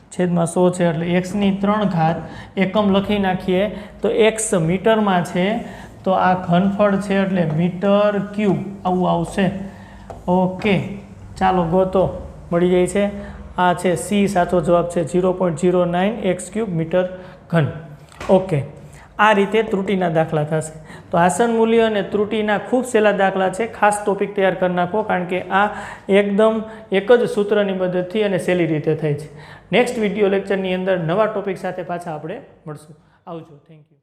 / 100 છે. એટલે x ની 3 ઘાત એકમ લખી નાખીએ તો x મીટરમાં છે, તો આ ઘનફળ છે એટલે મીટર ક્યુબ આવું આવશે. ઓકે, ચાલો ગોતો. મળી જાય છે. આ છે C સાચો જવાબ છે. 0.09 x³ મીટર ઘન. ઓકે, આ રીતે ત્રુટિના દાખલા થશે. તો આસન મૂલ્ય અને ત્રુટિના ખૂબ સહેલા દાખલા છે. ખાસ ટોપિક તૈયાર કરી નાખો, કારણ કે આ એકદમ એક જ સૂત્રની મદદથી અને સહેલી રીતે થાય છે. નેક્સ્ટ વિડીયો લેક્ચરની અંદર નવા ટોપિક સાથે પાછા આપણે મળશું. આવજો. Thank you.